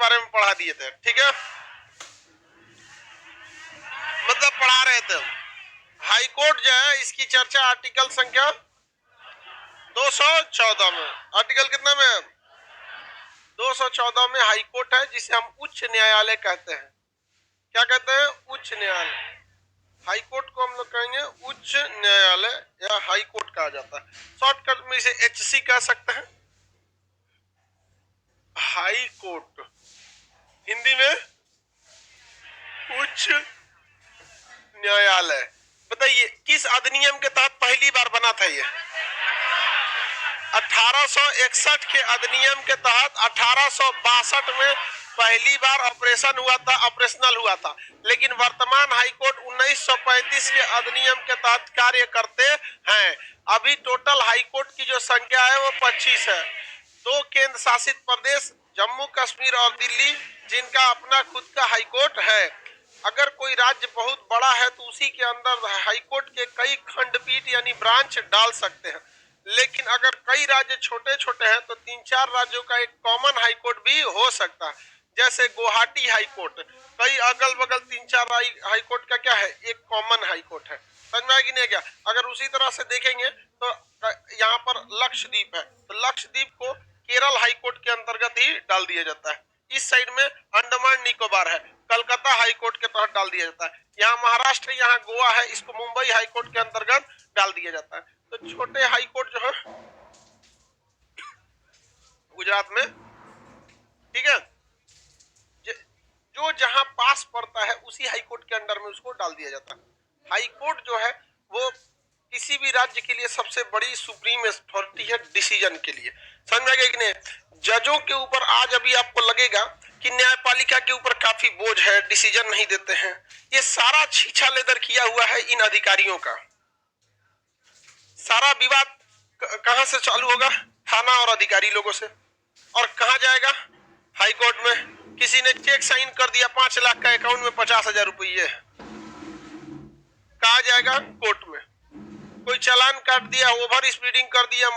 बारे में पढ़ा दिए थे, ठीक है, मतलब पढ़ा रहे थे। हाई कोर्ट जो है इसकी चर्चा आर्टिकल संख्या 214 में, आर्टिकल कितना में है? 214 में हाई कोर्ट है, जिसे हम उच्च न्यायालय कहते हैं। क्या कहते हैं? उच्च न्यायालय। हाई कोर्ट को हम लोग कहेंगे उच्च न्यायालय या हाई कोर्ट कहा जाता है। शॉर्टकट में इसे एचसी कह सकते हैं। हाई कोर्ट हिंदी में उच्च न्यायालय। बताइए किस अधिनियम के तहत पहली बार बना था ये? 1861 के अधिनियम के तहत 1862 में पहली बार ऑपरेशन हुआ था, ऑपरेशनल हुआ था। लेकिन वर्तमान हाईकोर्ट 1935 के अधिनियम के तहत कार्य करते हैं। अभी टोटल हाईकोर्ट की जो संख्या है वो 25 है। 2 केंद्र शासित प्रदेश जम्मू कश्मीर और दिल्ली, जिनका अपना खुद का हाईकोर्ट है। अगर कोई राज्य बहुत बड़ा है तो उसी के अंदर हाईकोर्ट के कई खंडपीठ यानी ब्रांच डाल सकते हैं। लेकिन अगर कई राज्य छोटे छोटे हैं तो 3-4 राज्यों का एक कॉमन हाईकोर्ट भी हो सकता है। जैसे गुवाहाटी हाईकोर्ट, कई अगल बगल 3-4 हाईकोर्ट का क्या है? एक कॉमन हाईकोर्ट है। समझ में आएगी नहीं क्या? अगर उसी तरह से देखेंगे तो यहाँ पर लक्षद्वीप है, तो लक्षद्वीप को केरल हाईकोर्ट के अंतर्गत ही डाल दिया जाता है। इस साइड में अंडमान निकोबार है, कलकत्ता हाईकोर्ट के तहत डाल दिया जाता है। यहाँ महाराष्ट्र, यहाँ गोवा है, इसको मुंबई हाईकोर्ट के अंतर्गत डाल दिया जाता है। तो छोटे हाईकोर्ट जो है गुजरात में, ठीक है, जो जहां पास पड़ता है उसी हाईकोर्ट के अंडर में उसको डाल दिया जाता है। हाईकोर्ट जो है वो किसी भी राज्य के लिए सबसे बड़ी सुप्रीम अथॉरिटी है डिसीजन के लिए। समझ में आ गया कि नहीं? जजों के ऊपर आज अभी आपको लगेगा कि न्यायपालिका के ऊपर काफी बोझ है, डिसीजन नहीं देते हैं। ये सारा छीछा लेदर किया हुआ है इन अधिकारियों का। सारा विवाद कहां से चालू होगा? थाना और अधिकारी लोगों से। और कहां जाएगा? हाई कोर्ट में। किसी ने चेक साइन कर दिया 5 लाख का, अकाउंट में 50,000 रुपये, कहा जाएगा? कोर्ट में। कोई चालान काट दिया, ओवर स्पीडिंग कर दिया,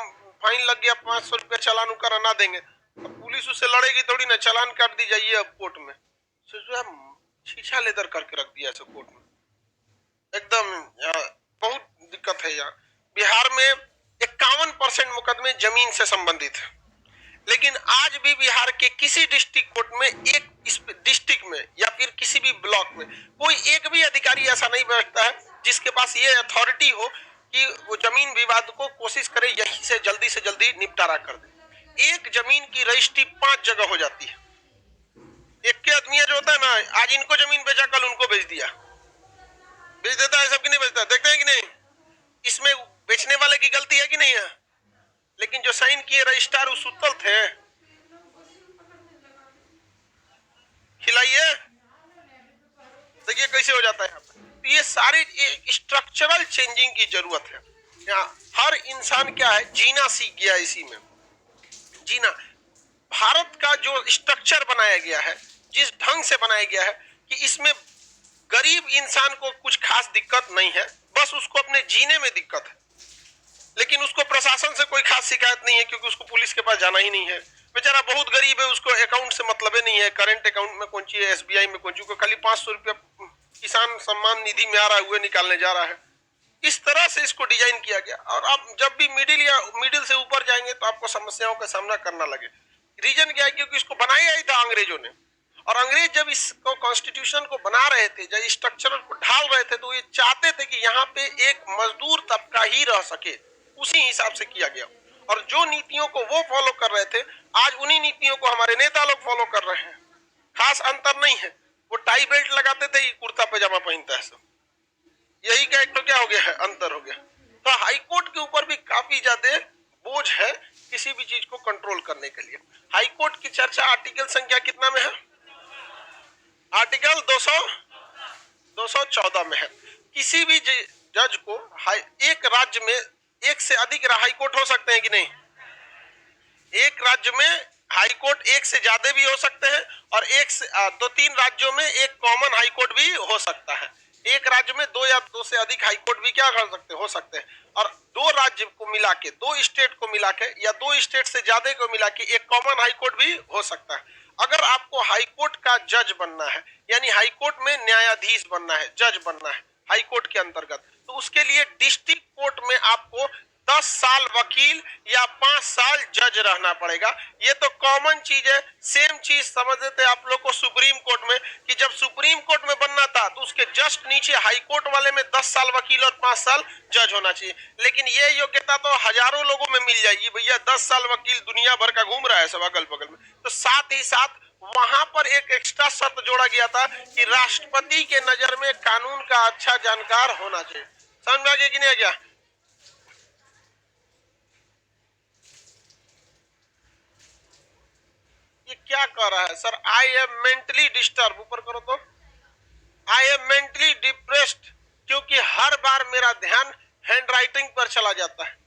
फाइन लग गया 500 रुपया, चालान कर ना देंगे, अब पुलिस उससे लड़ेगी थोड़ी ना, चालान काट दी जाइए अब कोर्ट में। छीछा लेदर करके रख दिया ऐसे कोर्ट में, एकदम बहुत दिक्कत है। यहाँ बिहार में 51% मुकदमे जमीन से संबंधित है। लेकिन आज भी बिहार के किसी डिस्ट्रिक्ट कोर्ट में, एक डिस्ट्रिक्ट में या फिर किसी भी ब्लॉक में कोई एक भी अधिकारी ऐसा नहीं बैठता है जिसके पास ये अथॉरिटी हो कि वो जमीन विवाद को कोशिश करे यहीं से जल्दी निपटारा कर दे। एक जमीन की रजिस्ट्री 5 जगह हो जाती है। एक के आदमी जो होता है ना, आज इनको जमीन बेचा कल उनको बेच दिया, बेच देता है, सबकी नहीं बेचता। देखते हैं कि नहीं? इसमें बेचने वाले की गलती है कि नहीं है? लेकिन जो साइन किए रजिस्ट्रार उस सुतल थे। खिलाइए, देखिए कैसे हो जाता है यहाँ पे। तो ये सारी स्ट्रक्चरल चेंजिंग की जरूरत है। यहाँ हर इंसान क्या है, जीना सीख गया इसी में। जीना, भारत का जो स्ट्रक्चर बनाया गया है, जिस ढंग से बनाया गया है कि इसमें गरीब इंसान को कुछ खास दिक्कत नहीं है, बस उसको अपने जीने में दिक्कत है। लेकिन उसको प्रशासन से कोई खास शिकायत नहीं है, क्योंकि उसको पुलिस के पास जाना ही नहीं है। बेचारा बहुत गरीब है, उसको अकाउंट से मतलब ही नहीं है, करंट अकाउंट में कौन सी है, SBI में कौन सी, को खाली 500 रुपया किसान सम्मान निधि में आ रहा है, हुए निकालने जा रहा है। इस तरह से इसको डिजाइन किया गया। और आप जब भी मिडिल से ऊपर जाएंगे तो आपको समस्याओं का सामना करना लगे। रीजन क्या है? क्योंकि इसको बनाया ही था अंग्रेजों ने। और अंग्रेज जब इसको कॉन्स्टिट्यूशन को बना रहे थे, जब स्ट्रक्चर को ढाल रहे थे, तो ये चाहते थे कि यहाँ पे एक मजदूर तबका ही रह सके, उसी हिसाब से किया गया। और जो नीतियों को वो फॉलो कर रहे थे, आज उन्हीं नीतियों को हमारे नेता लोग फॉलो कर रहे हैं। खास अंतर नहीं है। वो टाई बेल्ट लगाते थे, कुर्ता पैजामा पहनता है सब। यही का एक तो क्या हो गया है, अंतर हो गया। तो हाईकोर्ट के ऊपर भी काफी ज्यादा बोझ है किसी भी चीज को कंट्रोल करने के लिए। हाईकोर्ट की चर्चा आर्टिकल संख्या कितना में है? आर्टिकल 214 में है। किसी भी जज को एक राज्य में एक से अधिक हाईकोर्ट हो सकते हैं कि नहीं? एक राज्य में हाईकोर्ट एक से ज्यादा भी हो सकते हैं, और एक से 2-3 राज्यों में एक कॉमन हाईकोर्ट भी हो सकता है। एक राज्य में 2 या 2 से अधिक हाईकोर्ट भी क्या कर सकते हो सकते हैं। और 2 राज्य को मिला के, 2 स्टेट को मिला के, या 2 स्टेट से ज्यादा को मिला के एक कॉमन हाईकोर्ट भी हो सकता है। अगर आपको हाई जज बनना है, यानी हाई कोर्ट में न्यायाधीश बनना है, जज बनना है हाई कोर्ट के अंतर्गत, तो उसके लिए डिस्ट्रिक्ट कोर्ट में आपको 10 साल वकील या 5 साल जज रहना पड़ेगा। ये तो कॉमन चीज है। सेम चीज समझते थे आप लोग को सुप्रीम कोर्ट में, कि जब सुप्रीम कोर्ट में बनना था तो उसके जस्ट नीचे हाई कोर्ट वाले में 10 साल वकील और 5 साल जज होना चाहिए। लेकिन ये योग्यता तो हजारों लोगों में मिल जाएगी भैया, 10 साल वकील दुनिया भर का घूम रहा है सब अगल बगल में। तो साथ ही साथ वहां पर एक एक्स्ट्रा शर्त जोड़ा गया था कि राष्ट्रपति के नजर में कानून का अच्छा जानकार होना चाहिए। समझ में आ गया कि नहीं आ गया? ये क्या कर रहा है sir? I am mentally disturb, ऊपर करो तो, आई एम मेंटली डिप्रेस्ड, क्योंकि हर बार मेरा ध्यान हैंड राइटिंग पर चला जाता है।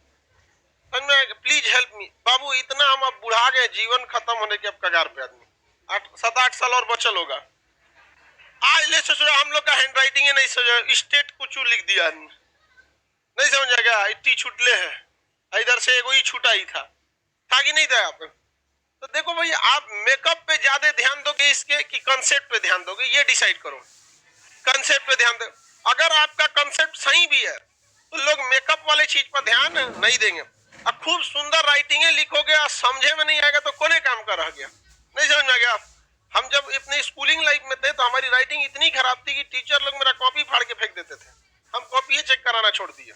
प्लीज हेल्प मी बाबू, इतना हम अब बुढ़ा गए, जीवन खत्म होने के अब कगार पे, आदमी 7-8 साल और बचल होगा। आज ले सोचो हम लोग का हैंड राइटिंग है, नहीं सोचो स्टेट कुछ लिख दिया आदमी, नहीं समझ आ गया, इतनी छुटले है, इधर से एगो ही छूटा ही था कि नहीं था आप? तो देखो भाई, आप मेकअप पे ज्यादा ध्यान दोगे इसके कि कंसेप्ट पे ध्यान दोगे, ये डिसाइड करो। कंसेप्ट पे ध्यान दो। अगर आपका कंसेप्ट सही भी है तो लोग मेकअप वाले चीज पर ध्यान नहीं देंगे। अब खूब सुंदर राइटिंग लिखोगे और समझे में नहीं आएगा तो कोने काम का रह गया, नहीं समझ में आ गया? हम जब इतनी स्कूलिंग लाइफ में थे तो हमारी राइटिंग इतनी खराब थी कि टीचर लोग मेरा कॉपी फाड़ के फेंक देते थे, हम कॉपी चेक कराना छोड़ दिया।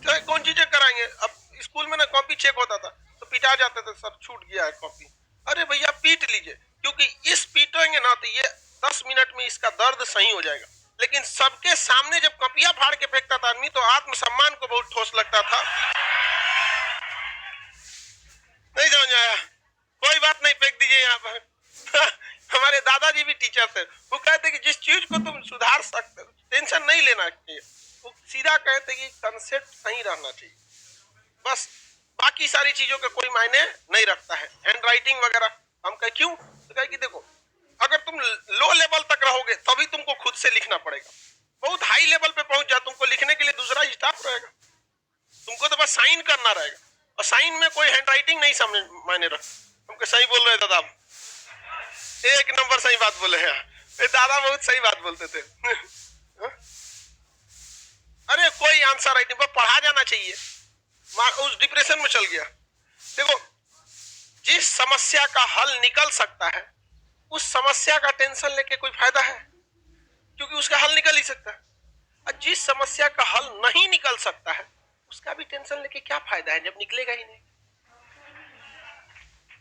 तो कौन सी चेक कराएंगे? अब स्कूल में ना कॉपी चेक होता था तो पिटा जाते थे, सर छूट गया है कॉपी। अरे भैया पीट लीजिए, क्योंकि इस पीटेंगे ना तो ये 10 मिनट में इसका दर्द सही हो जाएगा। लेकिन सबके सामने जब कॉपियां फाड़ के फेंकता था आदमी तो आत्मसम्मान को बहुत ठोस लगता था। नहीं समझ आया? कोई बात नहीं, फेंक दीजिए यहाँ पर। हमारे दादाजी भी टीचर थे, वो कहते कि जिस चीज को तुम सुधार सकते हो टेंशन नहीं लेना चाहिए, वो सीधा कहते कि कंसेप्ट सही रहना चाहिए, बस बाकी सारी चीजों का कोई मायने नहीं रखता है। हैंड राइटिंग वगैरह हम कहे क्यों, तो कहे कि देखो अगर तुम लो लेवल तक रहोगे तभी तुमको खुद से लिखना पड़ेगा, बहुत हाई लेवल पे पहुंच जाओ तुमको लिखने के लिए दूसरा स्टाफ रहेगा, तुमको तो बस साइन करना रहेगा, और साइन में कोई हैंड राइटिंग नहीं समझ मायने रख। तुमको सही बोल रहे दादा, एक नंबर सही बात बोले हैं दादा, बहुत सही बात बोलते थे। अरे कोई आंसर राइटिंग पर पढ़ा जाना चाहिए, उस डिप्रेशन में चल गया। देखो जिस समस्या का हल निकल सकता है उस समस्या का टेंशन लेके कोई फायदा है, क्योंकि उसका हल निकल ही सकता है। और जिस समस्या का हल नहीं निकल सकता है उसका भी टेंशन लेके क्या फायदा है जब निकलेगा ही नहीं।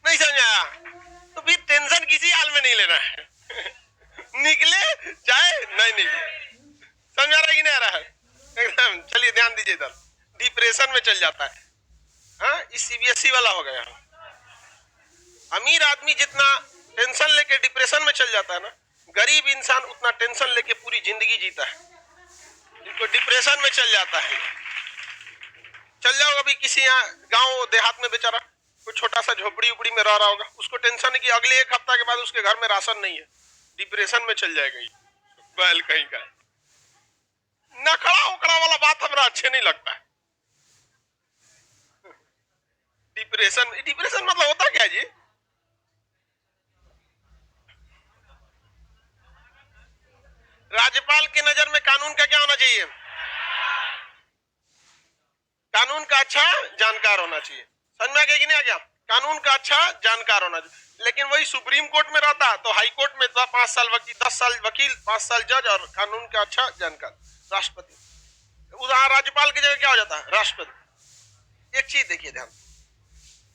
नहीं समझ आया? तो फिर टेंशन किसी हाल में नहीं लेना है। निकले चाहे नहीं निकले। समझ आ रहा है कि नहीं आ रहा है? एकदम चलिए ध्यान दीजिए, इधर डिप्रेशन में चल जाता है। हाँ, इस सीबीएसई वाला हो गया। अमीर आदमी जितना टेंशन लेके डिप्रेशन में चल जाता है ना, गरीब इंसान उतना टेंशन लेके पूरी जिंदगी जीता है, जिसको डिप्रेशन में चल जाता है। चल जाओ अभी किसी यहाँ गांव देहात में, बेचारा कोई छोटा सा झोपड़ी उपड़ी में रह रहा होगा, उसको टेंशन है कि अगले 1 हफ्ता के बाद उसके घर में राशन नहीं है, डिप्रेशन में चल जाएगा। बैल कहीं का नखड़ा उकड़ा वाला बात हमरा अच्छे नहीं लगता है। डिप्रेशन मतलब होता क्या जी? राज्यपाल की नजर में कानून का क्या होना चाहिए? कानून का अच्छा जानकार होना चाहिए। समझ में आ गया कि नहीं आ गया? कानून का अच्छा जानकार होना चाहिए। लेकिन वही सुप्रीम कोर्ट में रहता तो हाई कोर्ट में 5 साल वकील, 10 साल वकील, 5 साल जज, और कानून का अच्छा जानकार राष्ट्रपति। उधर राज्यपाल की जगह क्या हो जाता है? राष्ट्रपति। एक चीज देखिए ध्यान,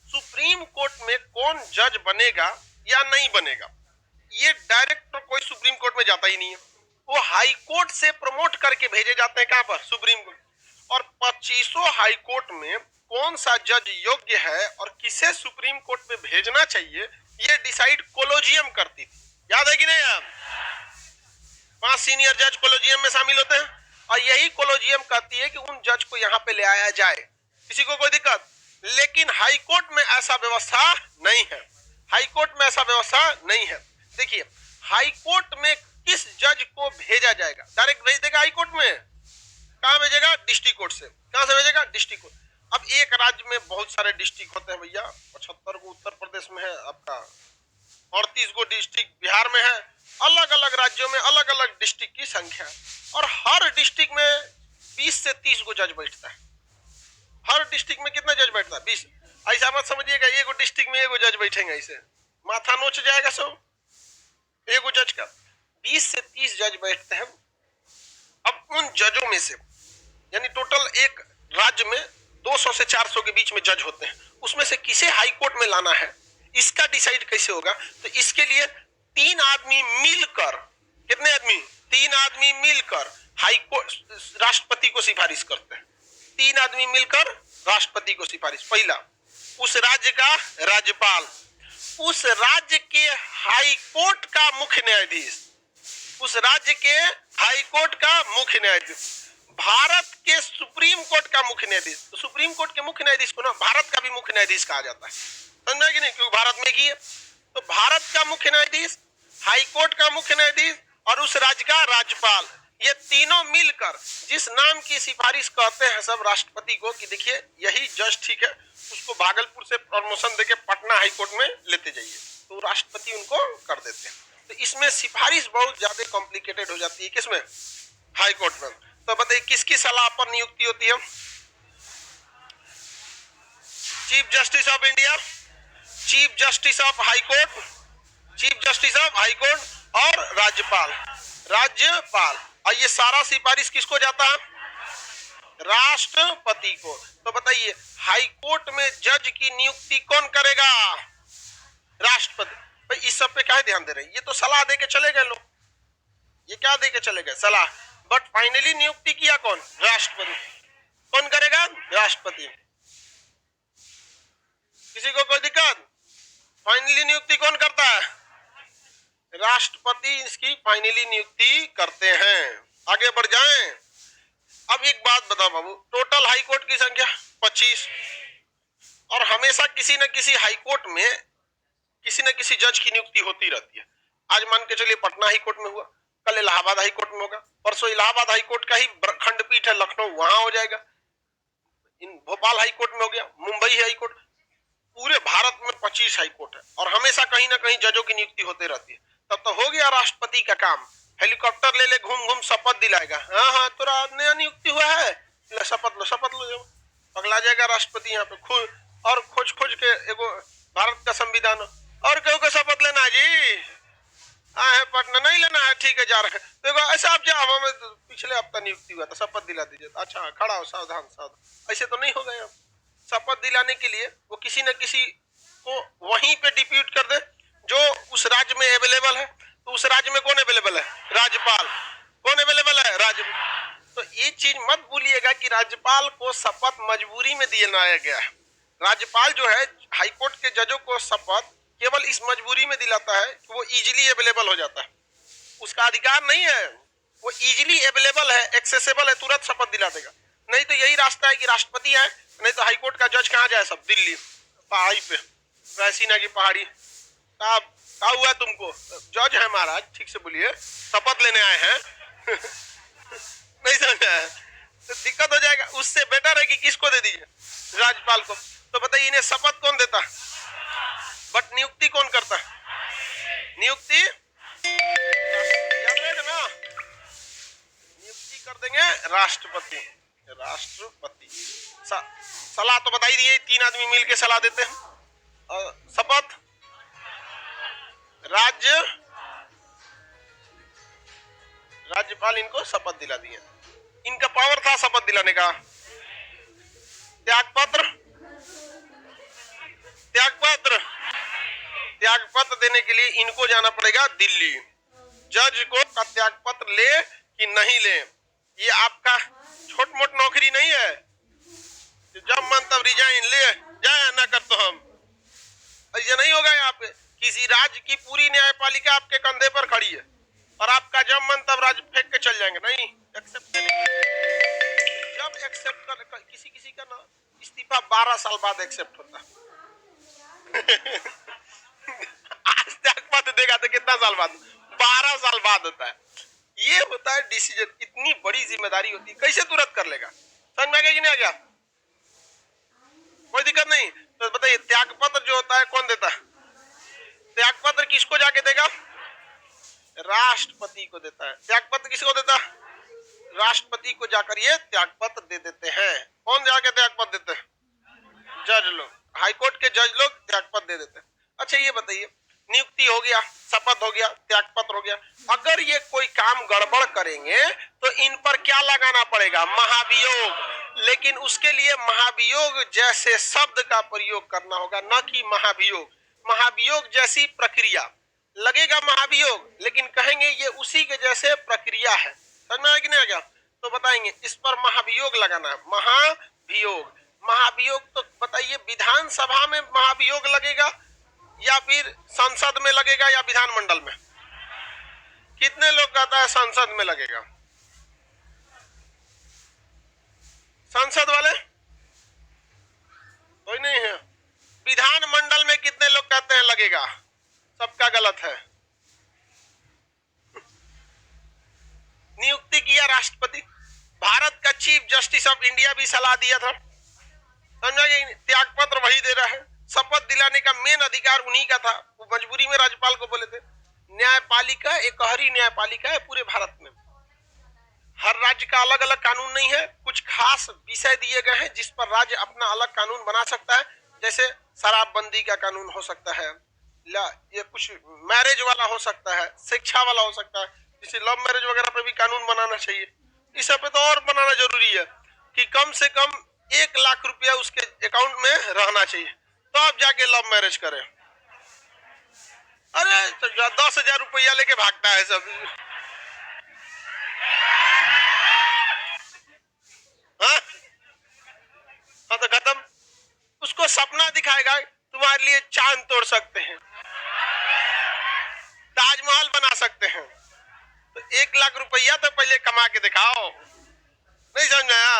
सुप्रीम कोर्ट में कौन जज बनेगा या नहीं बनेगा ये डायरेक्ट तो कोई सुप्रीम कोर्ट में जाता ही नहीं है, वो हाई कोर्ट से प्रमोट करके भेजे जाते हैं। कहां पर? Supreme court. और 25 हाई कोर्ट में कौन सा जज योग्य है और किसे सुप्रीम कोर्ट में भेजना चाहिए ये डिसाइड कोलोजियम करती थी। याद है कि नहीं? आप 5 सीनियर जज कोलोजियम में शामिल होते हैं और यही कोलोजियम कहती है कि उन जज को यहां पे ले आया जाए, किसी को कोई दिक्कत। लेकिन हाई कोर्ट में ऐसा व्यवस्था नहीं है, हाई कोर्ट में ऐसा व्यवस्था नहीं है। देखिए हाई कोर्ट में किस जज को भेजा जाएगा? डायरेक्ट भेज देगा हाई कोर्ट में। कहां भेजेगा? डिस्ट्रिक्ट कोर्ट से। कहां से भेजेगा? District court. अब एक राज्य में बहुत सारे डिस्ट्रिक्ट होते हैं भैया, 75 को उत्तर प्रदेश में है आपका, 38 को डिस्ट्रिक्ट बिहार में है, अलग अलग राज्यों में अलग अलग डिस्ट्रिक्ट की संख्या है, और हर डिस्ट्रिक्ट में 20 से 30 को जज बैठता है। हर डिस्ट्रिक्ट में कितना जज बैठता है? 20। ऐसा मत समझिएगा एगो डिस्ट्रिक्ट में एगो जज बैठेंगे, ऐसे माथा नोच जाएगा सब एगो जज का। 20 से 30 जज बैठते हैं। अब उन जजों में से, यानी टोटल एक राज्य में 200 से 400 के बीच में जज होते हैं, उसमें से किसे हाई कोर्ट में लाना है इसका डिसाइड कैसे होगा? तो इसके लिए 3 आदमी मिलकर, कितने आदमी? 3 आदमी मिलकर हाई कोर्ट राष्ट्रपति को सिफारिश करते हैं। 3 आदमी मिलकर राष्ट्रपति को सिफारिश। पहला, उस राज्य का राज्यपाल, उस राज्य के हाई कोर्ट का मुख्य न्यायाधीश, उस राज्य के हाई कोर्ट का मुख्य न्यायाधीश, भारत के सुप्रीम कोर्ट का मुख्य न्यायाधीश। तो सुप्रीम कोर्ट के मुख्य न्यायाधीश को ना भारत का भी मुख्य न्यायाधीश कहा जाता है, समझा कि नहीं, क्योंकि भारत में की है। तो भारत का मुख्य न्यायाधीश, हाई कोर्ट का मुख्य न्यायाधीश और उस राज्य का राज्यपाल, ये तीनों मिलकर जिस नाम की सिफारिश करते हैं सब राष्ट्रपति को कि देखिए यही जज ठीक है, उसको भागलपुर से प्रमोशन देके पटना हाई कोर्ट में लेते जाइए, तो राष्ट्रपति उनको कर देते हैं। तो इसमें सिफारिश बहुत ज्यादा कॉम्प्लिकेटेड हो जाती है, किसमें? हाई कोर्ट में। तो बताइए किसकी सलाह पर नियुक्ति होती है? Chief justice of India, chief justice of high court, chief justice of high court और राज्यपाल, राज्यपाल। और ये सारा सिफारिश किसको जाता है? राष्ट्रपति को। तो बताइए हाई कोर्ट में जज की नियुक्ति कौन करेगा? राष्ट्रपति। भाई इस सब पे क्या ध्यान दे रहे हैं? ये तो सलाह दे के चले गए लोग, ये क्या दे के चले गए? सलाह। बट फाइनली नियुक्ति किया कौन? राष्ट्रपति। कौन करेगा? राष्ट्रपति। किसी को कोई दिक्कत? फाइनली नियुक्ति कौन करता है? राष्ट्रपति इसकी फाइनली नियुक्ति करते हैं। आगे बढ़ जाएं। अब एक बात बताओ बाबू, टोटल हाई कोर्ट की संख्या 25, और हमेशा किसी न किसी हाई कोर्ट में किसी न किसी जज की नियुक्ति होती रहती है। आज मान के चलिए पटना हाई कोर्ट में हुआ, कल इलाहाबाद हाई कोर्ट में होगा, परसों इलाहाबाद हाई कोर्ट का ही खंडपीठ है लखनऊ, वहां हो जाएगा, भोपाल हाई कोर्ट में हो गया, मुंबई हाई कोर्ट। पूरे भारत में 25 हाई कोर्ट है और हमेशा कहीं ना कहीं जजों की नियुक्ति होते रहती है। तब तो हो गया राष्ट्रपति का काम, हेलीकॉप्टर ले ले घूम घूम शपथ दिलाएगा, हाँ हाँ तो नया नियुक्ति हुआ है, शपथ लो शपथ लो, पगला जाएगा राष्ट्रपति यहाँ पे खुद, और खोज खोज के एगो भारत का संविधान, और क्यों को शपथ लेना है जी? है पटना नहीं लेना है, ठीक है जा रहे हैं। देखो ऐसा आप जाओ, हमें तो पिछले हफ्ता नियुक्ति हुआ था, शपथ दिला दीजिए। अच्छा खड़ा हो, सावधान सावधान, ऐसे तो नहीं हो गए। शपथ दिलाने के लिए वो किसी न किसी को वहीं पे डिप्यूट कर दे जो उस राज्य में अवेलेबल है। तो उस राज्य में कौन अवेलेबल है? राज्यपाल। कौन अवेलेबल है? राज्यपाल। तो ये चीज मत भूलिएगा कि राज्यपाल को शपथ मजबूरी में दिलाया गया है। राज्यपाल जो है हाईकोर्ट के जजों को शपथ केवल इस मजबूरी में दिलाता है कि वो इजीली अवेलेबल हो जाता है, उसका अधिकार नहीं है, वो इजीली अवेलेबल है, एक्सेसिबल है, तुरंत शपथ दिला देगा। नहीं तो यही रास्ता है कि राष्ट्रपति आए, नहीं तो हाईकोर्ट का जज कहाँ जाए? सब दिल्ली पहाड़ी पे, रायसीना की पहाड़ी। क्या हुआ तुमको? जज है महाराज, ठीक से बोलिए, शपथ लेने आए हैं नहीं समझा? तो दिक्कत हो जाएगा। उससे बेटर है कि किसको दे दीजिए? राज्यपाल को। तो बताइए इन्हें शपथ कौन देता? बट नियुक्ति कौन करता? नियुक्ति याद रहेगा ना, नियुक्ति कर देंगे राष्ट्रपति। राष्ट्रपति सलाह तो बताई दिए, 3 आदमी मिलके सलाह देते हैं, और शपथ राज्यपाल इनको शपथ दिला दिए। इनका पावर था शपथ दिलाने का। त्यागपत्र त्यागपत्र त्यागपत्र देने के लिए इनको जाना पड़ेगा दिल्ली। जज को त्यागपत्र ले कि नहीं ले, ये आपका छोट मोट नौकरी नहीं है, जब मन तब रिजाइन ले जाए ना कर। तो हम ऐसा नहीं होगा। यहाँ पे किसी राज्य की पूरी न्यायपालिका आपके कंधे पर खड़ी है और आपका जब मन तब राज्य फेंक के चल जाएंगे, नहीं एक्सेप्ट करेंगे। जब एक्सेप्ट कर किसी किसी का ना इस्तीफा 12 साल बाद एक्सेप्ट होता आज त्यागपत्र देगा तो कितना साल बाद? 12 साल बाद होता है। ये होता है डिसीजन। इतनी बड़ी जिम्मेदारी होती है, कैसे तुरंत कर लेगा? समझ में आ गया कि नहीं आ गया? कोई दिक्कत नहीं। तो बताइए त्याग पत्र जो होता है कौन देता है? त्याग पत्र किसको जाके देगा? राष्ट्रपति को देता है। त्याग पत्र किसको देता है? राष्ट्रपति को जाकर ये त्याग पत्र दे देते हैं। कौन जाके त्याग पत्र देते हैं? जज लोग, हाईकोर्ट के जज लोग त्याग पत्र दे देते हैं। अच्छा ये बताइए, नियुक्ति हो गया, शपथ हो गया, त्याग पत्र हो गया, अगर ये कोई काम गड़बड़ करेंगे तो इन पर क्या लगाना पड़ेगा? महाभियोग। लेकिन उसके लिए महाभियोग जैसे शब्द का प्रयोग करना होगा, न कि महाभियोग। महाभियोग जैसी प्रक्रिया लगेगा महाभियोग, लेकिन कहेंगे ये उसी के जैसे प्रक्रिया है। समझ में आया कि नहीं आ गया? तो बताएंगे इस पर महाभियोग लगाना है। महाभियोग, महाभियोग तो बताइए विधानसभा में महाभियोग लगेगा या फिर संसद में लगेगा या विधानमंडल में? कितने लोग कहता है संसद में लगेगा? संसद वाले कोई नहीं है। विधानमंडल में कितने लोग कहते हैं लगेगा? सबका गलत है। नियुक्ति किया राष्ट्रपति, भारत का चीफ जस्टिस ऑफ इंडिया भी सलाह दिया था, समझा कि त्याग पत्र वही दे रहा है। शपथ दिलाने का मेन अधिकार उन्हीं का था, वो मजबूरी में राज्यपाल को बोले थे। न्यायपालिका एकहरी न्यायपालिका है पूरे भारत में, हर राज्य का अलग अलग कानून नहीं है। कुछ खास विषय दिए गए हैं जिस पर राज्य अपना अलग कानून बना सकता है, जैसे शराबबंदी का कानून हो सकता है, ये कुछ मैरिज वाला हो सकता है, शिक्षा वाला हो सकता है, जैसे लव मैरिज वगैरह पे भी कानून बनाना चाहिए। इस सब पे तो और बनाना जरूरी है कि कम से कम 1 लाख रुपया उसके अकाउंट में रहना चाहिए, तो आप जाके लव मैरिज करें। अरे तो 10,000 रुपया लेके भागता है सब। हाँ तो खत्म। उसको सपना दिखाएगा तुम्हारे लिए चांद तोड़ सकते हैं, ताजमहल बना सकते हैं, तो 1 लाख रुपया तो पहले कमा के दिखाओ। नहीं समझ आया?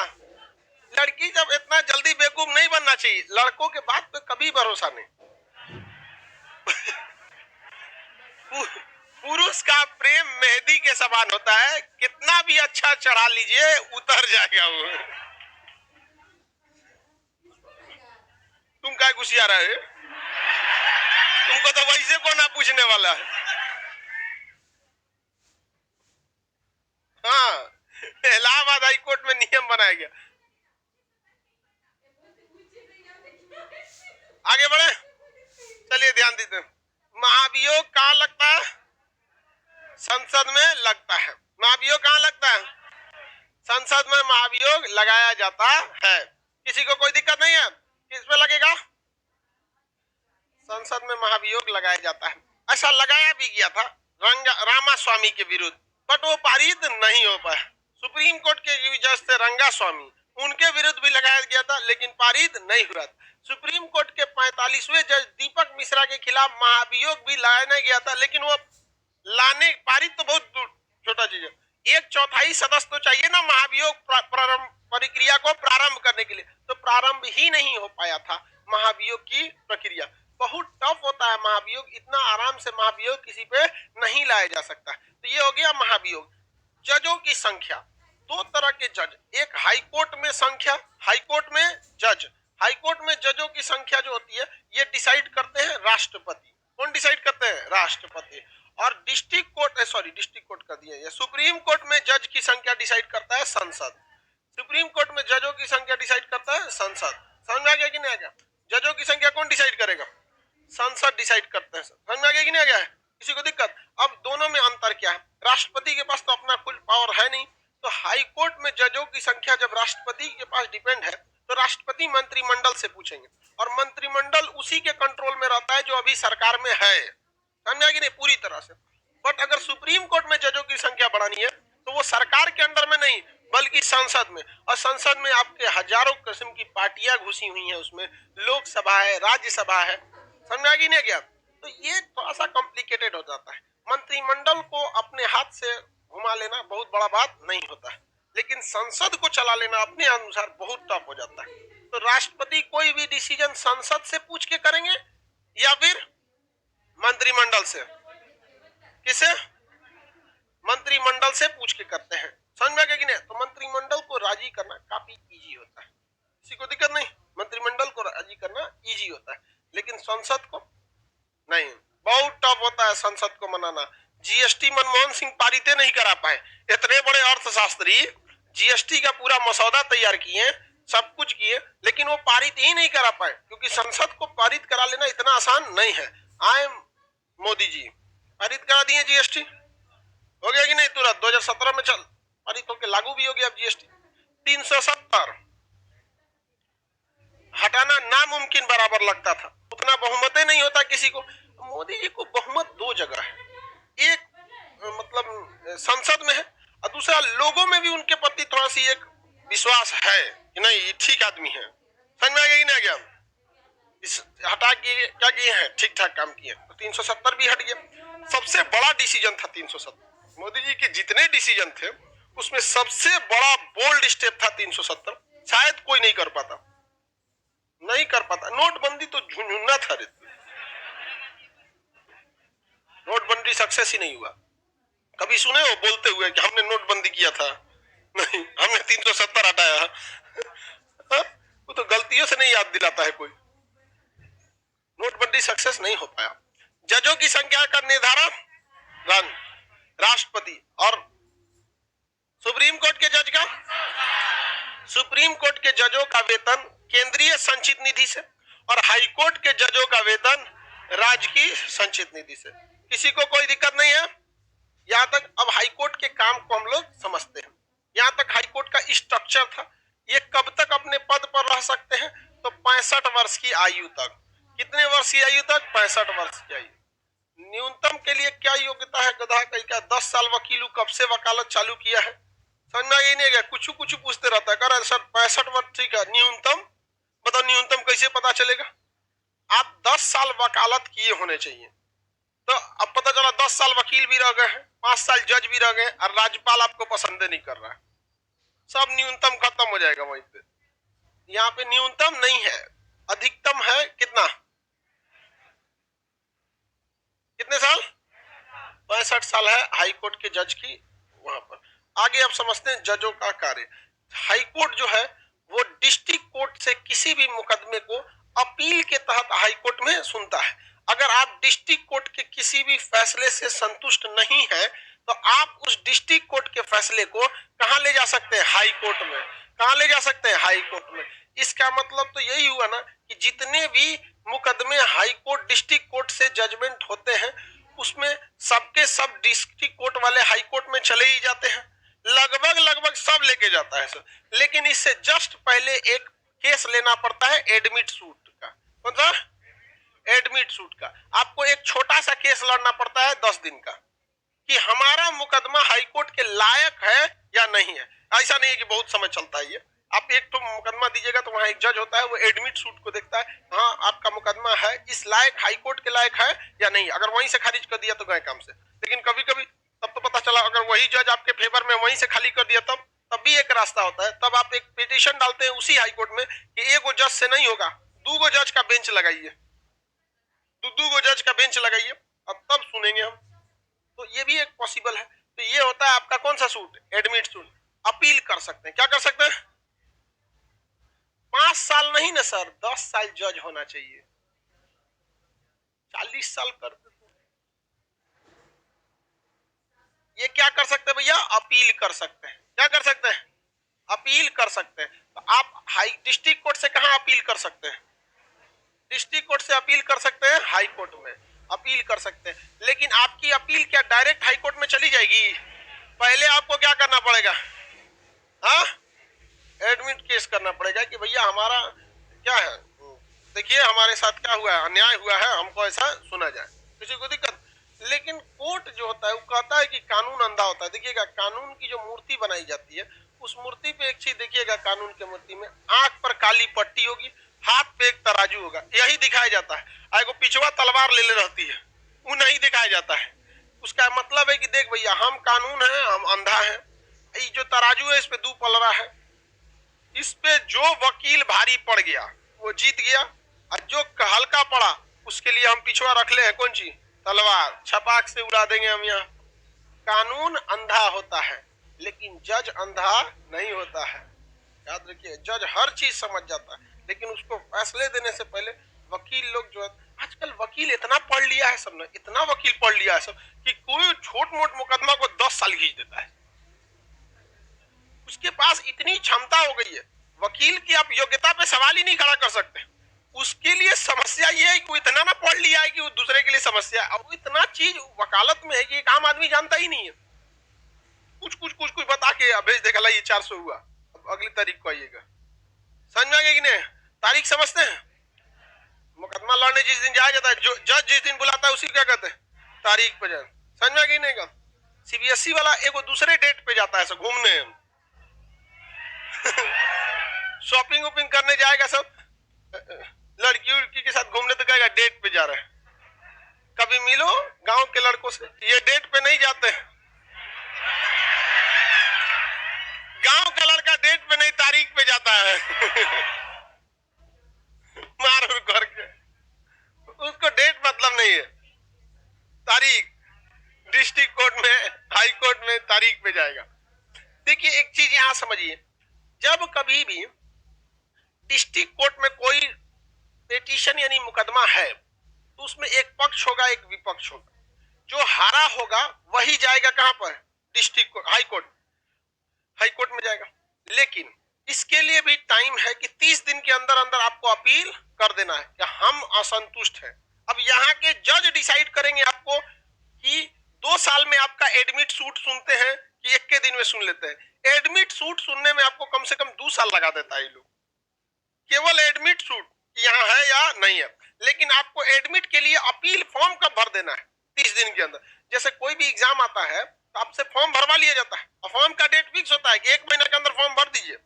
लड़की जब इतना जल्दी बेवकूफ नहीं बनना चाहिए, लड़कों के बात पे कभी भरोसा नहीं। पुरुष का प्रेम मेहंदी के समान होता है, कितना भी अच्छा चढ़ा लीजिए उतर जाएगा वो। तुम क्या गुस्सा रहे हो? तुमको तो वैसे को ना पूछने वाला है। हाँ, इलाहाबाद हाई कोर्ट में नियम बनाया गया। आगे बढ़े, चलिए ध्यान दीजिए। महाभियोग कहाँ लगता है? संसद में लगता है। महाभियोग कहाँ लगता है? संसद में महाभियोग लगाया जाता है। किसी को कोई दिक्कत नहीं है? किस पे लगेगा? संसद में महाभियोग लगाया जाता है। ऐसा लगाया भी गया था रामास्वामी के विरुद्ध, बट वो पारित नहीं हो पाया। सुप्रीम कोर्ट के जज थे रंगास्वामी, उनके विरुद्ध भी लगाया गया था लेकिन पारित नहीं हुआ। सुप्रीम कोर्ट के 45वें जज दीपक मिश्रा के खिलाफ महाभियोग भी लाया गया था, लेकिन वो लाने पारित तो बहुत छोटा चीज है। 1/4 सदस्य तो चाहिए ना महाभियोग प्रक्रिया को प्रारंभ करने के लिए, तो प्रारंभ ही नहीं हो पाया था। महाभियोग की प्रक्रिया बहुत टफ होता है। महाभियोग इतना आराम से महाभियोग किसी पे नहीं लाया जा सकता। तो ये हो गया महाभियोग। जजों की संख्या, 2 तरह के जज, एक हाईकोर्ट में संख्या, हाईकोर्ट में जज। हाईकोर्ट में जजों की संख्या जो होती है ये डिसाइड करते हैं राष्ट्रपति। कौन डिसाइड करते हैं? राष्ट्रपति। और डिस्ट्रिक्ट कोर्ट कर दिया, ये सुप्रीम कोर्ट में जज की संख्या डिसाइड करता है संसद। सुप्रीम कोर्ट में जजों की संख्या डिसाइड करता है संसद। समझ में आ गया कि नहीं आ गया? जजों की संख्या कौन डिसाइड करेगा? संसद डिसाइड करते हैं। समझ में आ गया कि नहीं आ गया है? किसी को दिक्कत? अब दोनों में अंतर क्या है? राष्ट्रपति के पास तो अपना फुल पावर है नहीं, तो हाई कोर्ट में जजों की संख्या जब राष्ट्रपति के पास डिपेंड है तो राष्ट्रपति मंत्रिमंडल से पूछेंगे, और मंत्रिमंडल उसी के कंट्रोल में रहता है जो अभी सरकार में है। समझा कि नहीं? पूरी तरह से। बट अगर सुप्रीम कोर्ट में जजों की संख्या बढ़ानी है तो वो सरकार के अंडर में नहीं बल्कि संसद में, और संसद में आपके हजारों किस्म की पार्टियां घुसी हुई हैं, उसमें लोकसभा है, राज्यसभा है। समझा कि नहीं गया? तो ये थोड़ा सा कॉम्प्लिकेटेड हो जाता है। मंत्रिमंडल को अपने हाथ से घुमा लेना बहुत बड़ा बात नहीं होता है, लेकिन संसद को चला लेना अपने अनुसार बहुत टफ हो जाता है। तो राष्ट्रपति कोई भी डिसीजन संसद से पूछ के करेंगे या फिर मंत्रिमंडल से? किसे? मंत्रिमंडल से पूछ के करते हैं। समझ में आ गया कि नहीं? तो मंत्रिमंडल को राजी करना काफी इजी होता है, किसी को दिक्कत नहीं। मंत्रिमंडल को राजी करना इजी होता है, लेकिन संसद को नहीं, बहुत टफ होता है संसद को मनाना। जीएसटी मनमोहन सिंह पारित नहीं करा पाए। इतने बड़े अर्थशास्त्री जीएसटी का पूरा मसौदा तैयार किए, सब कुछ किए, लेकिन वो पारित ही नहीं करा पाए, क्योंकि संसद को पारित करा लेना इतना आसान नहीं है। आए मोदी जी पारित करा दिए जीएसटी, हो गया कि नहीं, तुरंत 2017 में चल पारित होकर लागू भी हो गया। अब जीएसटी 370 हटाना नामुमकिन बराबर लगता था, उतना बहुमत ही नहीं होता किसी को। मोदी जी को बहुमत दो जगह है, एक मतलब संसद में है, और दूसरा लोगों में भी उनके प्रति थोड़ा सी एक विश्वास है कि नहीं ये ठीक आदमी है। समझ में आ गया कि नहीं आ गया? इस हटा के क्या किए हैं, ठीक ठाक काम किए, तो 370 भी हट गया। सबसे बड़ा डिसीजन था 370। मोदी जी के जितने डिसीजन थे उसमें सबसे बड़ा बोल्ड स्टेप था 370। शायद कोई नहीं कर पाता, नहीं कर पाता। नोटबंदी तो झुंझुना था, नोटबंदी सक्सेस ही नहीं हुआ। कभी सुने हो बोलते हुए कि हमने नोटबंदी किया था? नहीं, हमने 370 हटाया। वो तो गलतियों से नहीं याद दिलाता है कोई। नोटबंदी सक्सेस नहीं हो पाया। जजों की संख्या का निर्धारण राष्ट्रपति और सुप्रीम कोर्ट के जज का, सुप्रीम कोर्ट के जजों का वेतन केंद्रीय संचित निधि से और हाई कोर्ट के जजों का वेतन राज्य की संचित निधि से। किसी को कोई दिक्कत नहीं है यहां तक? अब हाई कोर्ट के काम को हम लोग समझते हैं। यहां तक हाई कोर्ट का स्ट्रक्चर था। ये कब तक अपने पद पर रह सकते हैं? तो 65 वर्ष की आयु तक। कितने वर्ष की आयु तक? 65 वर्ष की आयु। न्यूनतम के लिए क्या योग्यता है? गधा कहीं का 10 साल वकील कब से वकालत चालू किया है? समझ में ये नहीं गया? कुछ कुछ पूछते रहता है, कर सर 65 वर्ष ठीक है, न्यूनतम बताओ, न्यूनतम कैसे पता चलेगा? आप 10 साल वकालत किए होने चाहिए। तो अब पता चला 10 साल वकील भी रह गए हैं, 5 साल जज भी रह गए, और राज्यपाल आपको पसंद नहीं कर रहा है, सब न्यूनतम खत्म हो जाएगा वहीं पे। यहाँ पे न्यूनतम नहीं है, अधिकतम है। कितना? कितने साल? 65 साल है हाई कोर्ट के जज की वहां पर। आगे आप समझते हैं जजों का कार्य। हाई कोर्ट जो है वो डिस्ट्रिक्ट कोर्ट से किसी भी मुकदमे को अपील के तहत हाई कोर्ट में सुनता है। अगर आप डिस्ट्रिक्ट कोर्ट के किसी भी फैसले से संतुष्ट नहीं है तो आप उस डिस्ट्रिक्ट कोर्ट के फैसले को कहां ले जा सकते हैं? हाई कोर्ट में। कहां ले जा सकते हैं? हाई कोर्ट में। इसका मतलब तो यही हुआ ना कि जितने भी मुकदमे हाई कोर्ट डिस्ट्रिक्ट कोर्ट से जजमेंट होते हैं उसमें सबके सब डिस्ट्रिक्ट कोर्ट वाले हाई कोर्ट में चले ही जाते हैं, लगभग सब लेके जाता है सर। लेकिन इससे जस्ट पहले एक केस लेना पड़ता है एडमिट सूट का। कौन सा? एडमिट सूट का। आपको एक छोटा सा केस लड़ना पड़ता है 10 दिन का कि हमारा मुकदमा हाई कोर्ट के लायक है या नहीं है। ऐसा नहीं है कि बहुत समय चलता है ये। आप एक तो मुकदमा दीजिएगा तो वहां एक जज होता है, वो एडमिट सूट को देखता है, हाँ आपका मुकदमा है इस लायक, हाई कोर्ट के लायक है या नहीं। अगर वहीं से खारिज कर दिया तो गए काम से। लेकिन कभी कभी तब तो पता चला अगर वही जज आपके फेवर में वहीं से खाली कर दिया तब भी एक रास्ता होता है। तब आप एक पिटीशन डालते हैं उसी हाई कोर्ट में कि एक जज से नहीं होगा, 2 जज का बेंच लगाइए, 2 जज का बेंच लगाइए, अब तब सुनेंगे हम। तो ये भी एक पॉसिबल है। तो ये होता है आपका कौन सा सूट? Admit suit. अपील कर सकते हैं। क्या कर सकते हैं? 5 साल नहीं ना सर, 10 साल जज होना चाहिए। 40 साल कर देते। ये क्या कर सकते हैं भैया? अपील कर सकते हैं। क्या कर सकते हैं? अपील कर सकते हैं। तो आप हाई डिस्ट्रिक्ट कोर्ट से कहां अपील कर सकते हैं? डिस्ट्रिक्ट कोर्ट से अपील कर सकते हैं, हाई कोर्ट में अपील कर सकते हैं। लेकिन आपकी अपील क्या डायरेक्ट हाई कोर्ट में चली जाएगी? पहले आपको क्या करना पड़ेगा? हाँ, एडमिट केस करना पड़ेगा कि भैया हमारा क्या है, देखिए हमारे साथ क्या हुआ है, अन्याय हुआ है, हमको ऐसा सुना जाए। किसी को दिक्कत? लेकिन कोर्ट जो होता है वो कहता है कि कानून अंधा होता है। देखिएगा कानून की जो मूर्ति बनाई जाती है उस मूर्ति पे एक चीज देखिएगा, कानून के मूर्ति में आंख पर काली पट्टी होगी, हाथ पे एक तराजू होगा, यही दिखाया जाता है। एगो पिछवा तलवार ले रहती है, वो नहीं दिखाया जाता है। उसका मतलब है कि देख भैया हम कानून है, हम अंधा है। ये जो तराजू है इस पे 2 पलड़ा है, इस पे जो वकील भारी पड़ गया वो जीत गया, और जो हल्का पड़ा उसके लिए हम पिछवा रख ले हैं कौन सी? तलवार। छपाक से उड़ा देंगे हम। यहाँ कानून अंधा होता है लेकिन जज अंधा नहीं होता है। याद रखिए, जज हर चीज समझ जाता है लेकिन उसको फैसले देने से पहले वकील लोग जो है, आजकल वकील इतना पढ़ लिया है सबने, इतना वकील पढ़ लिया है सब कि कोई छोट मोट मुकदमा को 10 साल खींच देता है। उसके पास इतनी क्षमता हो गई है, वकील की आप योग्यता पे सवाल ही नहीं खड़ा कर सकते। उसके लिए समस्या ये है कि वो इतना ना पढ़ लिया है कि वो दूसरे के लिए समस्या है। अब वो इतना चीज वकालत में है कि एक आम आदमी जानता ही नहीं है। कुछ बता के भेज देगा, ला ये 400 हुआ, अब अगली तारीख को आइएगा। समझ में आ गया कि नहीं? तारीख समझते हैं? मुकदमा लड़ने जिस दिन जाया जाता है, जो जज जिस दिन बुलाता है उसी क्या कहते हैं, तारीख पे जाए। समझ में आ गया नहीं? का सीबीएसई वाला एगो दूसरे डेट पे जाता है सब घूमने शॉपिंग वॉपिंग करने जाएगा सब, लड़की उड़की के साथ घूमने तो कहेगा डेट पे जा रहा है। कभी मिलो गांव के लड़कों से, ये डेट पे नहीं जाते हैं। गांव का लड़का डेट पे नहीं तारीख पे जाता है मार करके, उसको डेट मतलब नहीं है, तारीख। डिस्ट्रिक्ट कोर्ट में, हाई कोर्ट में तारीख पे जाएगा। देखिए एक चीज यहां समझिए, जब कभी भी डिस्ट्रिक्ट कोर्ट में कोई पिटीशन यानी मुकदमा है तो उसमें एक पक्ष होगा एक विपक्ष होगा। जो हारा होगा वही जाएगा कहां पर, district court, high court, high court में जाएगा। लेकिन इसके लिए भी टाइम है कि 30 दिन के अंदर अंदर आपको अपील कर देना है कि हम असंतुष्ट हैं। अब यहाँ के जज डिसाइड करेंगे आपको कि 2 साल में आपका एडमिट सूट सुनते हैं कि 1 के दिन में सुन लेते हैं। एडमिट सूट सुनने में आपको कम से कम 2 साल लगा देता है ये लोग, केवल एडमिट सूट यहाँ है या नहीं है। लेकिन आपको एडमिट के लिए अपील फॉर्म कब भर देना है, 30 दिन के अंदर। जैसे कोई भी एग्जाम आता है तो आपसे फॉर्म भरवा लिया जाता है और फॉर्म का डेट फिक्स होता है कि 1 महीना के अंदर फॉर्म भर दीजिए।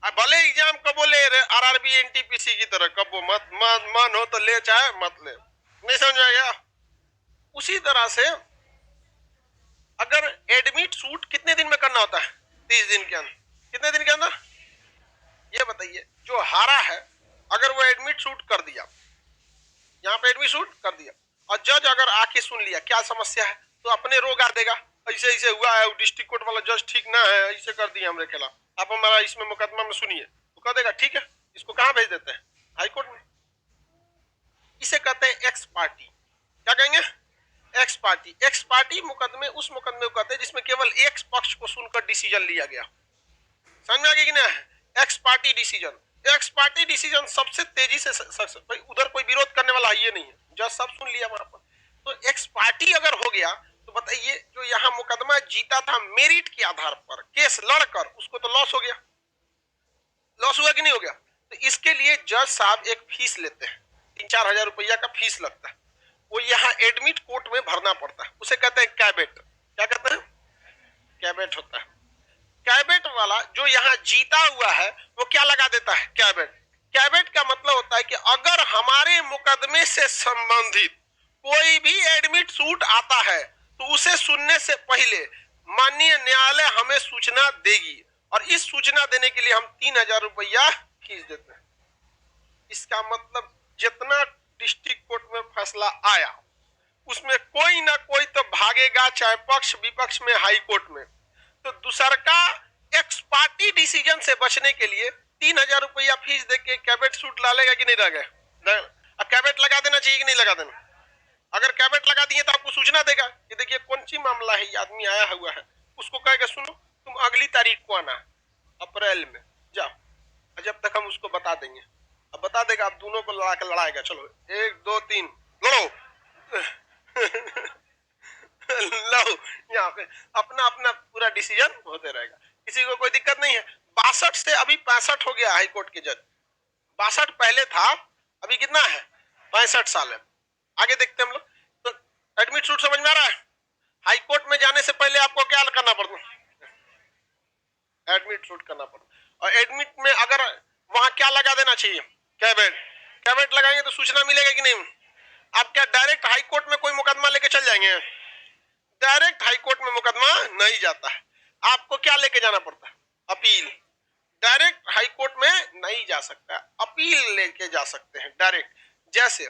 भले एग्जाम कब बोले आरआरबी एनटीपीसी की तरह, कब वो मन हो तो ले चाहे मत ले, नहीं समझ में आया? उसी तरह से अगर एडमिट सूट कितने दिन में करना होता है, 30 दिन के अंदर। कितने दिन के अंदर ये बताइए। जो हारा है अगर वो एडमिट सूट कर दिया, यहाँ पे एडमिट सूट कर दिया और जज अगर आके सुन लिया क्या समस्या है तो अपने रोग आ देगा, ऐसे ऐसे हुआ है, डिस्ट्रिक्ट कोर्ट वाला जज ठीक ना है, ऐसे कर दिया हमरे खिलाफ, आप हमारा इसमें मुकदमा में सुनिए, तो कह देगा ठीक है, इसको कहाँ भेज देते हैं, हाई कोर्ट में। इसे कहते हैं एक्स पार्टी। क्या कहेंगे, एक्स पार्टी। एक्स पार्टी मुकदमे उस मुकदमे को कहते हैं जिसमें केवल एक पक्ष को सुनकर डिसीजन लिया गया। समझ में आ गया कि नहीं? X party decision. X party decision सबसे तेजी से भाई उधर कोई विरोध करने वाला ये नहीं है, जज सब सुन लिया वहां पर। तो एक्स पार्टी अगर हो गया तो बताइए जो यहाँ मुकदमा जीता था मेरिट के आधार पर केस लड़कर, उसको तो लॉस हो गया। लॉस हुआ कि नहीं हो गया? तो इसके लिए जज साहब एक फीस लेते हैं, 3-4 हजार रुपया का फीस लगता है। वो यहाँ एडमिट कोर्ट में भरना पड़ता है, उसे कहते हैं कैबेट। क्या कहते हैं? कैबेट होता है। कैबेट वाला जो यहाँ जीता हुआ है वो क्या लगा देता है, कैबेट। कैबेट का मतलब होता है कि अगर हमारे मुकदमे से संबंधित कोई भी एडमिट सूट आता है तो उसे सुनने से पहले माननीय न्यायालय हमें सूचना देगी और इस सूचना देने के लिए हम 3,000 रुपया खींच देते हैं। इसका मतलब जितना डिस्ट्रिक्ट कोर्ट में फैसला आया उसमें कोई ना कोई तो भागेगा, चाहे पक्ष विपक्ष में, हाई कोर्ट में। तो दूसर का एक्स पार्टी डिसीजन से बचने के लिए 3,000 रुपया फीस देके कैबेट सूट डालेगा कि नहीं डालेगा? अब कैबेट लगा देना चाहिए कि नहीं लगा देना? अगर कैबेट लगा दिए तो आपको सूचना देगा कि देखिए कौन सी मामला है, ये आदमी आया हुआ है। उसको कहेगा सुनो तुम अगली तारीख को आना, अप्रैल में जाओ, जब तक हम उसको बता देंगे। अब बता देगा, आप दोनों को लड़ा के लड़ाएगा, चलो 1 2 3 लड़ो लो, यहाँ पे अपना अपना पूरा डिसीजन होते रहेगा, किसी को कोई दिक्कत नहीं है। 62 से अभी 65 हो गया हाई कोर्ट के जज। 62 पहले था, अभी कितना है, 65 साल है। आगे देखते हैं हम लोग। तो एडमिट सूट समझ में आ रहा है? हाई कोर्ट में जाने से पहले आपको क्या करना पड़ता है, एडमिट सूट करना पड़ता। और एडमिट में अगर वहां क्या लगा देना चाहिए, कैबेट। कैबेट लगाएंगे तो सूचना मिलेगा कि नहीं? आप क्या डायरेक्ट हाई कोर्ट में कोई मुकदमा लेके चल जाएंगे? डायरेक्ट हाई कोर्ट में मुकदमा नहीं जाता है, आपको क्या लेके जाना पड़ता है, अपील। डायरेक्ट हाई कोर्ट में नहीं जा सकता, अपील लेके जा सकते हैं डायरेक्ट। जैसे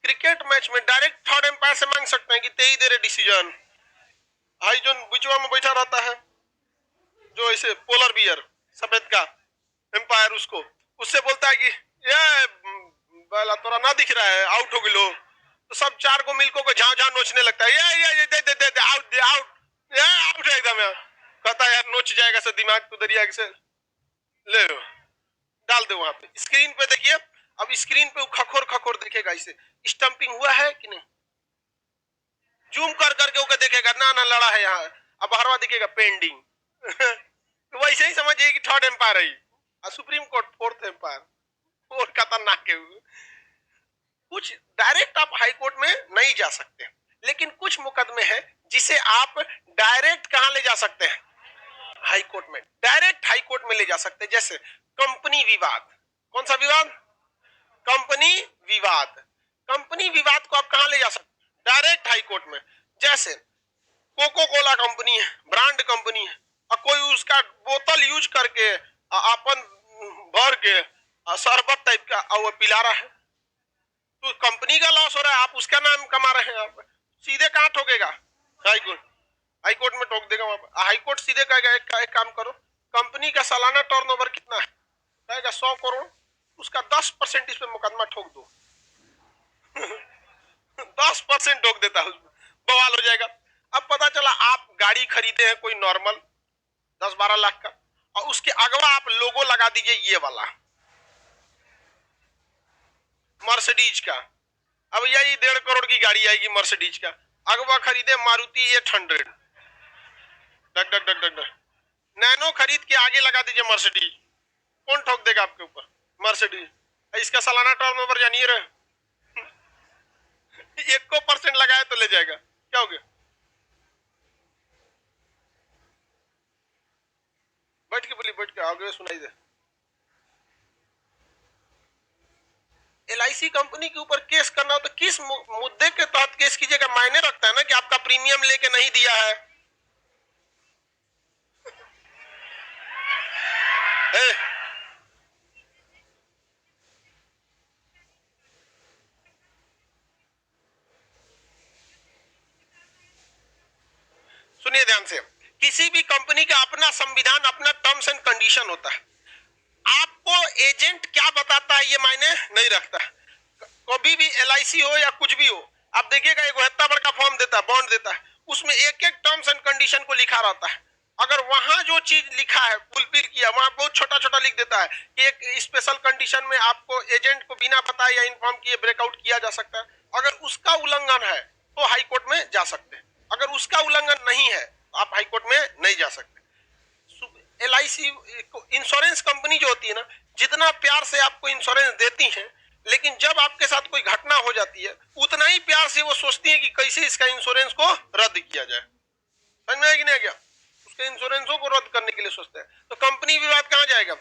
क्रिकेट मैच में डायरेक्ट थर्ड एम्पायर से मांग सकते हैं कि तेई दे रहे डिसीजन। हाई जो बिचवा में बैठा रहता है, जो ऐसे पोलर बियर सफेद का एम्पायर, उसको उससे बोलता है कि ये बोला तोरा ना दिख रहा है, आउट हो गिलो। तो सब चार को मिलको को झाँ झाँ नोचने लगता है, ये दे दे दे दे आउट, आउट, ये आउट है एकदम। यार कहता है यार नोच जाएगा से दिमाग तो दरिया से ले लो, डाल दो वहां पे स्क्रीन पे देखिए। अब स्क्रीन पे वो खखोर खखोर देखेगा, इसे स्टंपिंग हुआ है कि नहीं, जूम कर करके ओके देखेगा, ना ना लड़ा है यहाँ। अब हरवा दिखेगा पेंडिंग। तो वैसे ही समझिए कि थर्ड एम्पायर है, सुप्रीम कोर्ट फोर्थ एम्पायर और खतरनाक है। कुछ डायरेक्ट आप हाई कोर्ट में नहीं जा सकते, लेकिन कुछ मुकदमे हैं जिसे आप डायरेक्ट कहां ले जा सकते हैं, हाई कोर्ट में। डायरेक्ट हाई कोर्ट में ले जा सकते हैं, जैसे कंपनी विवाद। कौन सा विवाद, कंपनी विवाद। कंपनी विवाद को आप कहां ले जा सकते हैं, डायरेक्ट हाई कोर्ट में। जैसे कोको कोला कंपनी है, ब्रांड कंपनी है, और कोई उसका बोतल यूज करके अपन भर के शरबत टाइप का और वो पिला रहा है, तो कंपनी का लॉस हो रहा है, आप उसका नाम कमा रहे हैं। आप सीधे कहां ठोकेगा, हाई कोर्ट। हाई कोर्ट में ठोक देगा वहां पर। हाई कोर्ट सीधे कहेगा एक काम करो, कंपनी का सालाना टर्नओवर कितना है, कहेगा 100 करोड़, उसका 10% इस पे मुकदमा ठोक दो। 10% ठोक देता है, उसमें बवाल हो जाएगा। अब पता चला आप गाड़ी खरीदे हैं कोई नॉर्मल 10-12 लाख का, और उसके अगवा आप लोगो लगा दीजिए ये वाला मर्सिडीज का। अब यही 1.5 करोड़ की गाड़ी आएगी मर्सिडीज का, अगवा खरीदे Maruti 800, duck duck duck duck duck, nano खरीद के आगे लगा दीजिए मर्सिडीज, कौन ठोक देगा आपके ऊपर, मर्सिडीज। इसका सालाना टर्नओवर जानिए रहे, 1% लगाए तो ले जाएगा, क्या हो गया। बैठ के बोली, बैठ के आगे सुनाई दे। LIC कंपनी के ऊपर केस करना हो तो किस मुद्दे के तहत केस कीजिएगा, मायने रखता है ना कि आपका प्रीमियम लेके नहीं दिया है। ए, सुनिए ध्यान से, किसी भी कंपनी का अपना संविधान, अपना टर्म्स एंड कंडीशन होता है। आपको एजेंट क्या बताता है ये मायने नहीं रखता। कभी भी LIC हो या कुछ भी हो, आप देखिएगा एक इतना बड़ा फॉर्म देता है, बॉन्ड देता है, उसमें एक एक टर्म्स एंड कंडीशन को लिखा रहता है। अगर वहां जो चीज लिखा है फुलफिल किया, वहां बहुत छोटा छोटा लिख देता है कि एक स्पेशल कंडीशन में आपको एजेंट को बिना बताए या इन्फॉर्म किए ब्रेकआउट किया जा सकता है। अगर उसका उल्लंघन है तो हाई कोर्ट में जा सकते हैं, अगर उसका उल्लंघन नहीं है तो आप हाई कोर्ट में नहीं जा सकते। LIC इंश्योरेंस कंपनी जो होती है ना, जितना प्यार से आपको इंश्योरेंस देती है, लेकिन जब आपके साथ कोई घटना हो जाती है उतना ही प्यार से वो सोचती है कि कैसे इसका इंश्योरेंस को रद्द किया जाए। समझ में आया कि नहीं गया, उसके इंश्योरेंसों को रद्द करने के लिए सोचते हैं। तो कंपनी विवाद कहां जाएगा,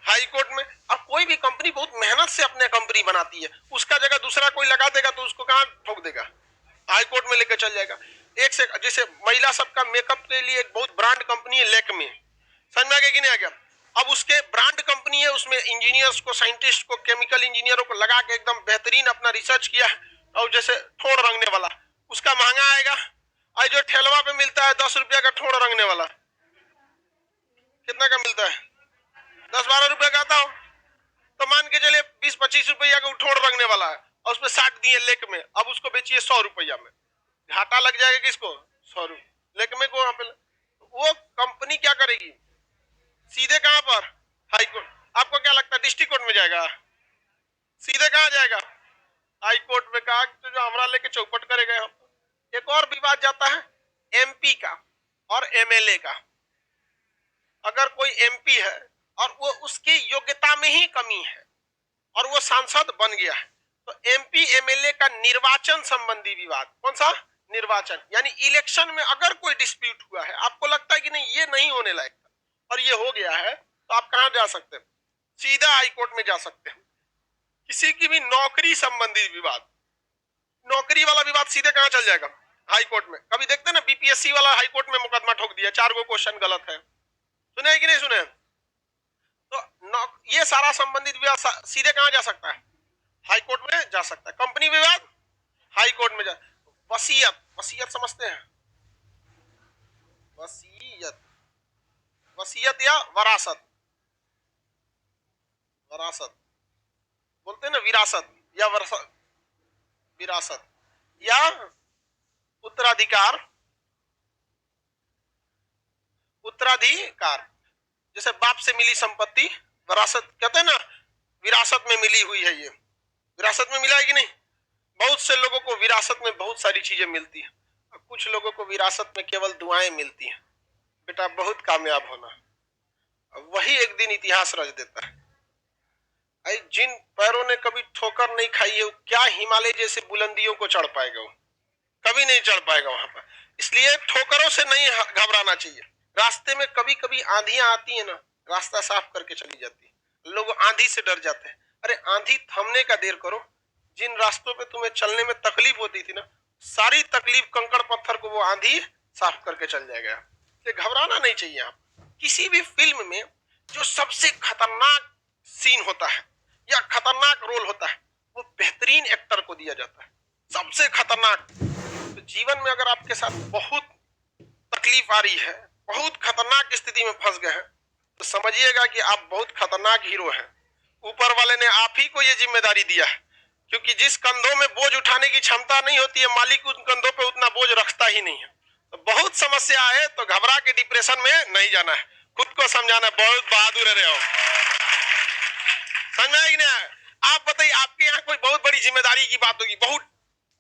हाई कोर्ट में। अब कोई भी कंपनी बहुत मेहनत से अपने कंपनी बनाती है, उसका जगह दूसरा कोई लगा देगा तो उसको कहां ठोक देगा, हाई कोर्ट में लेकर चल जाएगा। एक से जैसे महिला सबका मेकअप के लिए एक बहुत ब्रांड कंपनी है लैक्मे, समझ में आ गया कि नहीं आ गया। अब उसके ब्रांड कंपनी है, उसमें इंजीनियर्स को, साइंटिस्ट को, केमिकल इंजीनियरों को लगा के एकदम बेहतरीन अपना रिसर्च किया है। और जैसे ठोड़ रंगने वाला उसका महंगा आएगा, और जो ठेलवा पे मिलता है 10 रुपया का ठोड़ रंगने वाला, कितना का मिलता है, 10-12 रुपया का आता हो, तो मान के चलिए 20-25 रुपया का ठोड़ रंगने वाला है, और उसमें 60 दिए लेक में, अब उसको बेचिए 100 रुपया में, घाटा लग जाएगा किसको, 100 रुपये लेक में को। वहां पे वो कंपनी क्या करेगी, सीधे कहां पर, हाई कोर्ट। आपको क्या लगता है डिस्ट्रिक्ट कोर्ट में जाएगा, सीधे कहां जाएगा, हाई कोर्ट में। कहा तो जो हमारा लेके चौपट करेगा। एक और विवाद जाता है MP का और MLA का। अगर कोई MP है और वो उसकी योग्यता में ही कमी है और वो सांसद बन गया है, तो MP MLA का निर्वाचन संबंधी विवाद, कौन सा, निर्वाचन, यानी इलेक्शन में अगर कोई डिस्प्यूट हुआ है, आपको लगता है कि नहीं ये नहीं होने लायक था और ये हो गया है, तो आप कहां जा सकते हैं, सीधा हाई कोर्ट में जा सकते हैं। किसी की भी नौकरी संबंधी विवाद, नौकरी वाला विवाद सीधे कहां चल जाएगा, हाई कोर्ट में। कभी देखते ना BPSC वाला हाई कोर्ट में मुकदमा ठोक दिया, 4 गो क्वेश्चन गलत है, सुने है कि नहीं सुने। तो ये सारा संबंधित विवाद सीधे कहां जा सकता है, हाई कोर्ट में जा सकता है। कंपनी विवाद हाई कोर्ट में जा। वसीयत, वसीयत समझते हैं, वसीयत, वसीयत या वरासत, वरासत, बोलते हैं ना विरासत या विरासत या उत्तराधिकार, उत्तराधिकार। जैसे बाप से मिली संपत्ति विरासत कहते हैं ना, विरासत में मिली हुई है, ये विरासत में मिला है कि नहीं। बहुत से लोगों को विरासत में बहुत सारी चीजें मिलती है, कुछ लोगों को विरासत में केवल दुआएं मिलती हैं, बेटा बहुत कामयाब होना। वही एक दिन इतिहास रच देता है। जिन पैरों ने कभी ठोकर नहीं खाई है, क्या हिमालय जैसे बुलंदियों को चढ़ पाएगा? वो कभी नहीं चढ़ पाएगा वहां पर। इसलिए ठोकरों से नहीं घबराना चाहिए। रास्ते में कभी कभी आंधियां आती है ना, रास्ता साफ करके चली जाती है। लोग आंधी से डर जाते हैं। अरे आंधी थमने का देर करो। जिन रास्तों पे तुम्हें चलने में तकलीफ होती थी ना, सारी तकलीफ कंकड़ पत्थर को वो आंधी साफ करके चल जाएगा। ये घबराना नहीं चाहिए। आप किसी भी फिल्म में जो सबसे खतरनाक सीन होता है या खतरनाक रोल होता है, वो बेहतरीन एक्टर को दिया जाता है, सबसे खतरनाक। तो जीवन में अगर आपके साथ बहुत तकलीफ आ रही है, बहुत खतरनाक स्थिति में फंस गए हैं, तो समझिएगा कि आप बहुत खतरनाक हीरो हैं। ऊपर वाले ने आप ही को ये जिम्मेदारी दिया है, क्योंकि जिस कंधों में बोझ उठाने की क्षमता नहीं होती है, मालिक उन कंधों पे उतना बोझ रखता ही नहीं है। तो बहुत समस्या आए तो घबरा के डिप्रेशन में नहीं जाना है, खुद को समझाना है, बहुत बहादुर रहे हो। समझ में आया कि नहीं? आप बताइए, आपके यहाँ कोई बहुत बड़ी जिम्मेदारी की बात होगी, बहुत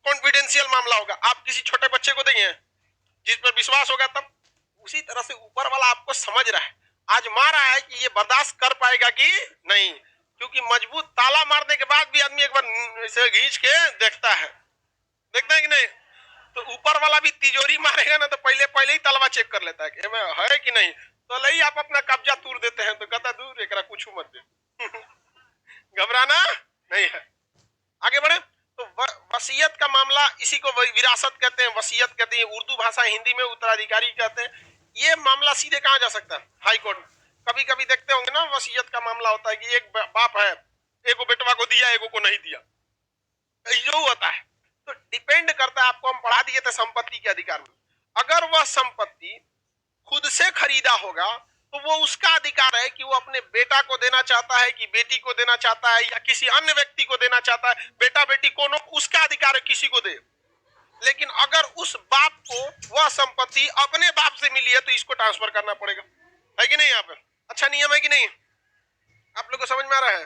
कॉन्फिडेंशियल मामला होगा, आप किसी छोटे बच्चे को देंगे जिस पर विश्वास होगा तब। उसी तरह से ऊपर वाला आपको समझ रहा है, आजमा रहा है कि ये बर्दाश्त कर पाएगा कि नहीं, क्योंकि मजबूत ताला मारने के बाद भी आदमी एक बार इसे खींच के देखता है कि नहीं। तो ऊपर वाला भी तिजोरी मारेगा ना, तो पहले ही तलवा चेक कर लेता है कि है कि नहीं। तो लई आप अपना कब्जा तोड़ देते हैं, तो कहता दूर एक कुछ मत दे। घबराना नहीं है। आगे बढ़े तो वसीयत का मामला, इसी को विरासत कहते हैं, वसीयत कहते हैं, उर्दू भाषा, हिंदी में उत्तराधिकारी कहते हैं। ये मामला सीधे कहां जा सकता है? High court. कभी कभी देखते होंगे ना, वसीयत का मामला होता है कि एक बाप है, एक बेटवा को दिया, एक को नहीं दिया, जो होता है। तो डिपेंड करता है, आपको हम पढ़ा दिए थे संपत्ति के अधिकार में। अगर वह संपत्ति खुद से खरीदा होगा तो वो उसका अधिकार है कि वो अपने बेटा को देना चाहता है कि बेटी को देना चाहता है या किसी अन्य व्यक्ति को देना चाहता है, बेटा बेटी कोनो, उसका अधिकार है किसी को दे। लेकिन अगर उस बाप को वह संपत्ति अपने बाप से मिली है तो इसको ट्रांसफर करना पड़ेगा, है कि नहीं? यहाँ पे अच्छा नियम है कि नहीं? आप लोग को समझ में आ रहा है?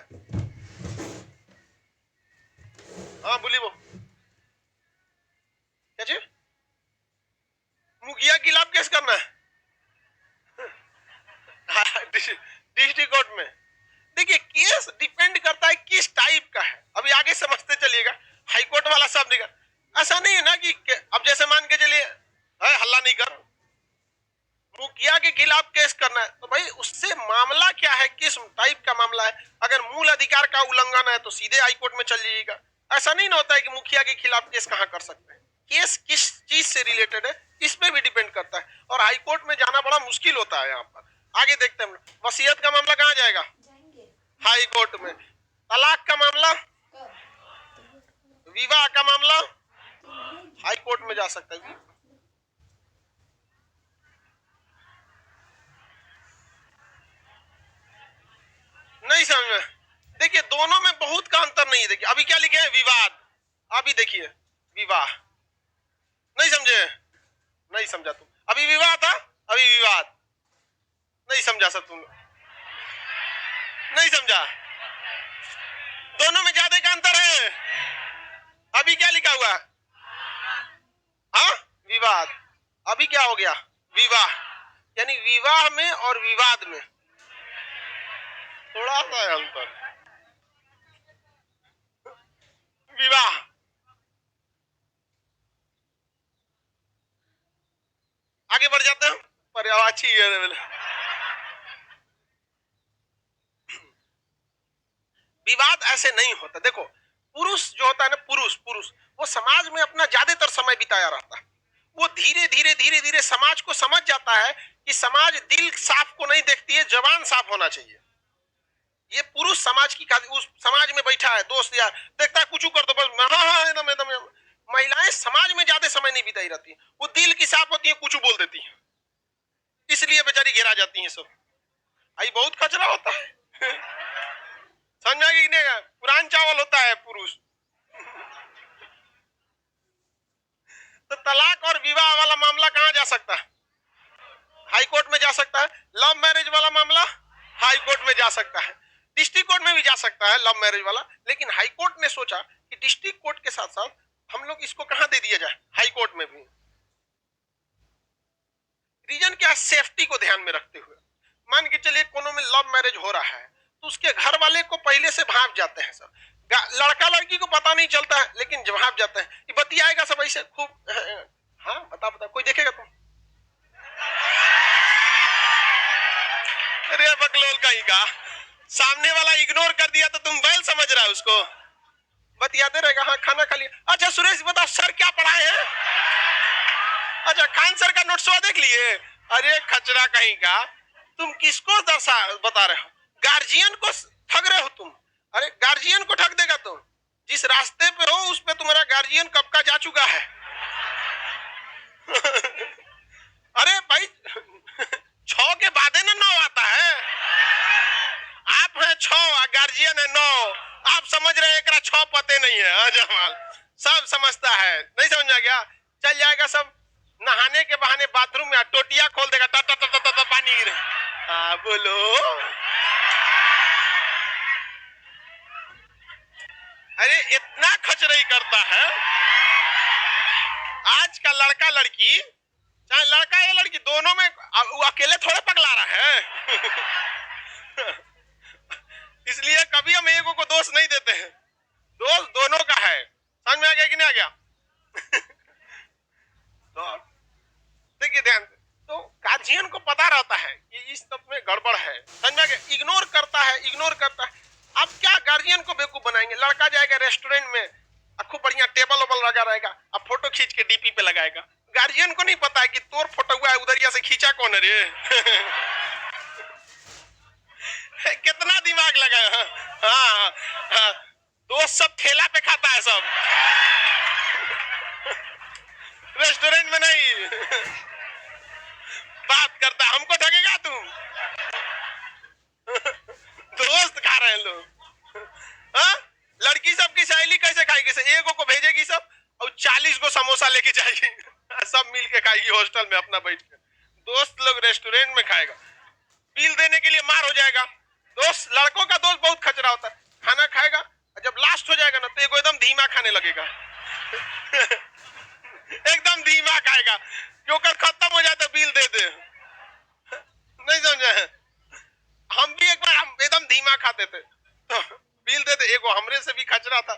हाँ बोलिए। वो क्या चीज? मुखिया के खिलाफ केस करना है डिस्ट्रिक्ट कोर्ट में। देखिए केस डिपेंड करता है किस टाइप का है, अभी आगे समझते चलिएगा। हाई कोर्ट वाला सब नहीं कर, ऐसा नहीं है ना कि अब जैसे मान के चलिए हल्ला नहीं कर, मुखिया के खिलाफ केस करना है, तो भाई उससे मामला क्या है, किस टाइप का मामला है। अगर मूल अधिकार का उल्लंघन है तो सीधे हाई कोर्ट में चल जाइएगा। ऐसा नहीं ना होता है कि मुखिया के खिलाफ केस कहां कर सकते हैं। केस किस चीज से रिलेटेड है इस पे भी डिपेंड करता है, और हाई कोर्ट में जाना बड़ा मुश्किल होता है। यहाँ पर आगे देखते हैं, वसीयत का मामला कहाँ जाएगा? हाई कोर्ट में। तलाक का मामला, विवाह का मामला हाई कोर्ट में जा सकता है। नहीं समझ में? देखिए दोनों में बहुत का अंतर नहीं है। देखिए अभी क्या लिखे हैं? विवाद। अभी देखिए विवाह, नहीं समझे? नहीं समझा तुम? अभी विवाह था, अभी विवाद। नहीं समझा सब तुम? नहीं समझा? दोनों में ज्यादा का अंतर है। अभी क्या लिखा हुआ है? हाँ विवाद। अभी क्या हो गया? विवाह। यानी विवाह में और विवाद में थोड़ा सा अंतर। विवाह आगे बढ़ जाते हैं, पर्यावाची विवाद ऐसे नहीं होता। देखो पुरुष जो होता है ना, पुरुष वो समाज में अपना ज्यादातर समय बिताया रहता है। वो धीरे धीरे समाज को समझ जाता है कि समाज दिल साफ को नहीं देखती है, जवान साफ होना चाहिए। ये पुरुष समाज की उस समाज में बैठा है, दोस्त यार देखता है कुछ कर दो बस, हाँ एकदम एकदम। महिलाएं समाज में ज्यादा समय नहीं बिताई रहती, वो दिल की साफ होती है, कुछ बोल देती है, इसलिए बेचारी घेरा जाती है सब। आई बहुत खचरा होता है। समझ में आ गया कि नहीं? पुरान चावल होता है पुरुष। तो तलाक और विवाह वाला मामला कहां जा सकता है? हाई कोर्ट में जा सकता है। लव मैरिज वाला मामला हाई कोर्ट में जा सकता है, डिस्ट्रिक्ट कोर्ट में भी जा सकता है लव मैरिज वाला। लेकिन हाई कोर्ट ने सोचा कि डिस्ट्रिक्ट कोर्ट के साथ साथ हम लोग इसको कहां दे दिया जाए, हाई कोर्ट में भी। रीजन क्या? सेफ्टी को ध्यान में रखते हुए। मान के चलिए कोनो में लव मैरिज हो रहा है तो उसके घर वाले को पहले से भाप जाते हैं सब, लड़का लड़की को पता नहीं चलता है लेकिन जब भाप जाते हैं, ये बतियाएगा सब ऐसे खूब। हाँ बता बता, कोई देखेगा तुम? अरे बकलोल कहीं का, सामने वाला इग्नोर कर दिया तो तुम बैल समझ रहा है उसको, बतियाते रहेगा। हाँ खाना खा लिया, अच्छा सुरेश बताओ सर क्या पढ़ाए हैं? अच्छा खान सर का नोट्सवा देख लिए? अरे खचरा कहीं का, तुम किसको दर्शा बता रहे हो? गार्जियन को ठग रहे हो तुम। अरे गार्जियन को ठग देगा तुम, जिस रास्ते पे हो उस पे तुम्हारा गार्जियन कब का जा चुका है। अरे भाई 6 के बाद है ना 9 आता है। आप हैं 6, गार्जियन है 9। आप समझ रहे हैं एक 6 पते नहीं है। जमाल सब समझता है, नहीं समझ में आ गया? चल जाएगा सब नहाने के बहाने बाथरूम में, टोटिया खोल देगा, टा टा टा टा टा पानी गिरे। हाँ बोलो। अरे इतना खचरई करता है आज का लड़का लड़की, चाहे लड़का या लड़की दोनों में, वो अकेले थोड़े पगला रहा है। इसलिए कभी हम एगो को दोष नहीं देते हैं, दोष दोनों का है। समझ में आ गया कि नहीं आ गया? तो देखिए ध्यान, तो गार्जियन को पता रहता है कि इस सब में गड़बड़ है, समझ में आ गया? इग्नोर करता है, इग्नोर करता है। अब क्या गार्जियन को बेवकूफ बनाएंगे? लड़का जाएगा रेस्टोरेंट में, खूब बढ़िया टेबल वबल लगा रहेगा, अब फोटो खींच के डीपी पे लगाएगा। गार्जियन को नहीं पता है कि तोर फोटो हुआ है उधरिया से खींचा कौन है रे। कितना दिमाग लगा। हाँ, हाँ, दोस्त सब ठेला पे खाता है सब, रेस्टोरेंट में नहीं। बात करता हमको ठगेगा तुम। दोस्त खा रहे हैं लोग। हाँ? लड़की सब की सहेली कैसे खाएगी? एगो को भेजेगी सब और 40 को समोसा लेके जाएगी। सब मिल के खाएगी हॉस्टल में अपना बैठ के। दोस्त लोग रेस्टोरेंट में खाएगा, बिल देने के लिए मार हो जाएगा। दोस्त, लड़कों का दोस्त बहुत खचरा होता है, खाना खाएगा जब लास्ट हो जाएगा ना तो एगो एकदम धीमा खाने लगेगा। एकदम धीमा खाएगा, क्योंकि खत्म हो जाए तो बिल दे दे। नहीं समझे? हम भी एक बार हम एकदम धीमा खाते थे तो बिल दे दे। एगो हमरे से भी खचरा था,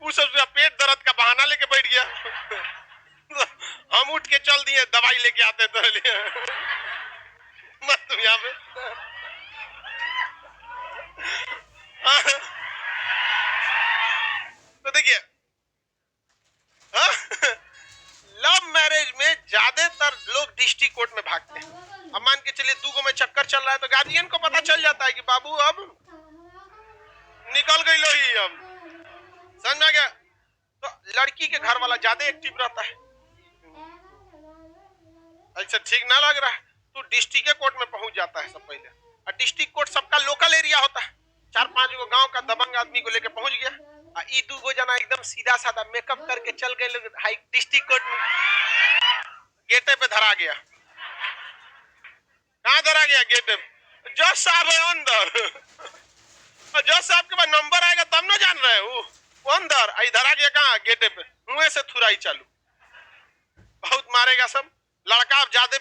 उस पेट दर्द का बहाना लेके बैठ गया। हम उठ के चल दिए, दवाई लेके आते तो मत तुम यहाँ पे। तो देखिए लव मैरिज में ज्यादातर लोग डिस्ट्रिक्ट कोर्ट में भागते हैं। अब मान के चलिए 2 में चक्कर चल रहा है तो गार्जियन को पता चल जाता है कि बाबू अब निकल गई लो ही, अब समझ में आ गया? तो लड़की के घर वाला ज्यादा एक्टिव रहता है, अच्छा ठीक ना लग रहा है तो डिस्ट्रिक्ट कोर्ट में पहुंच जाता है सब पहले। और डिस्ट्रिक्ट कोर्ट सबका लोकल एरिया होता है, 4-5 गो गांव का दबंग आदमी को लेके पहुंच गया। ई 2 गो जना एकदम सीधा साधा मेकअप करके चल गए लोग हाई डिस्ट्रिक्ट कोर्ट में, गेटे पे धरा गया। कहाँ धरा गया? गेटे पे। जज साहब है अंदर। जज साहब के पास नंबर आएगा तब ना जान रहे हो, वो अंदर इधर आ गया। कहाँ? गेटे पे। मुंह से थुराई चालू, बहुत मारेगा सब। लड़का अब ज्यादा,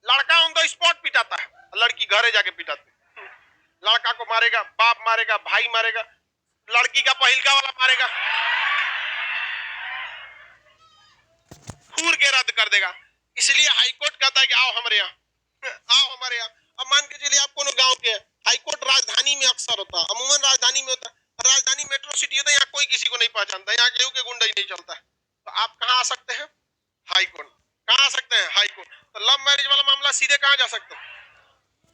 लड़का ऑन द स्पॉट पिटाता है, लड़की घरे जाके पिटाती। लड़का को मारेगा, बाप मारेगा, भाई मारेगा, लड़की का पहिलका वाला मारेगा, खूर के रद्द कर देगा। इसलिए हाईकोर्ट कहता है कि आओ हमारे यहाँ, आओ हमारे यहाँ। अब मान के चलिए आप कोनो गांव के, हाईकोर्ट राजधानी में अक्सर होता है, अमूमन राजधानी में होता है। राजधानी मेट्रो सिटी होता है, यहाँ कोई किसी को नहीं पहचानता, यहाँ केहू के गुंडा ही नहीं चलता है। तो आप कहाँ आ सकते हैं? हाईकोर्ट। कहाँ आ सकते हैं? हाईकोर्ट। तो लव मैरिज वाला मामला सीधे कहाँ जा सकते हैं?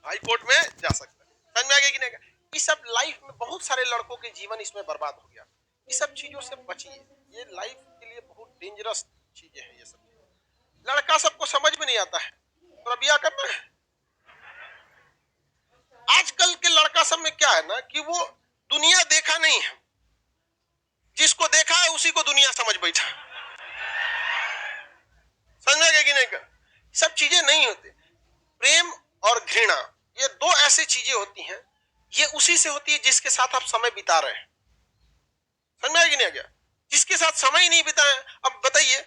हाईकोर्ट में जा सकते हैं। समझ में आ गया कि नहीं? इस सब लाइफ में बहुत सारे लड़कों के जीवन इसमें बर्बाद हो गया। इस सब चीजों से बचिए, ये लाइफ के लिए बहुत डेंजरस चीजें हैं ये सब। लड़का सबको समझ में नहीं आता है, तो ब्याह करना है। आजकल के लड़का सब में क्या है ना कि वो दुनिया देखा नहीं है, जिसको देखा है उसी को दुनिया समझ बैठा। समझा गया कि नहीं का? सब चीजें नहीं होती। प्रेम और घृणा ये दो ऐसी चीजें होती हैं, ये उसी से होती है जिसके साथ आप समय बिता रहे हैं। समझ में आया कि नहीं आ गया? जिसके साथ समय ही नहीं बिताए। अब बताइए,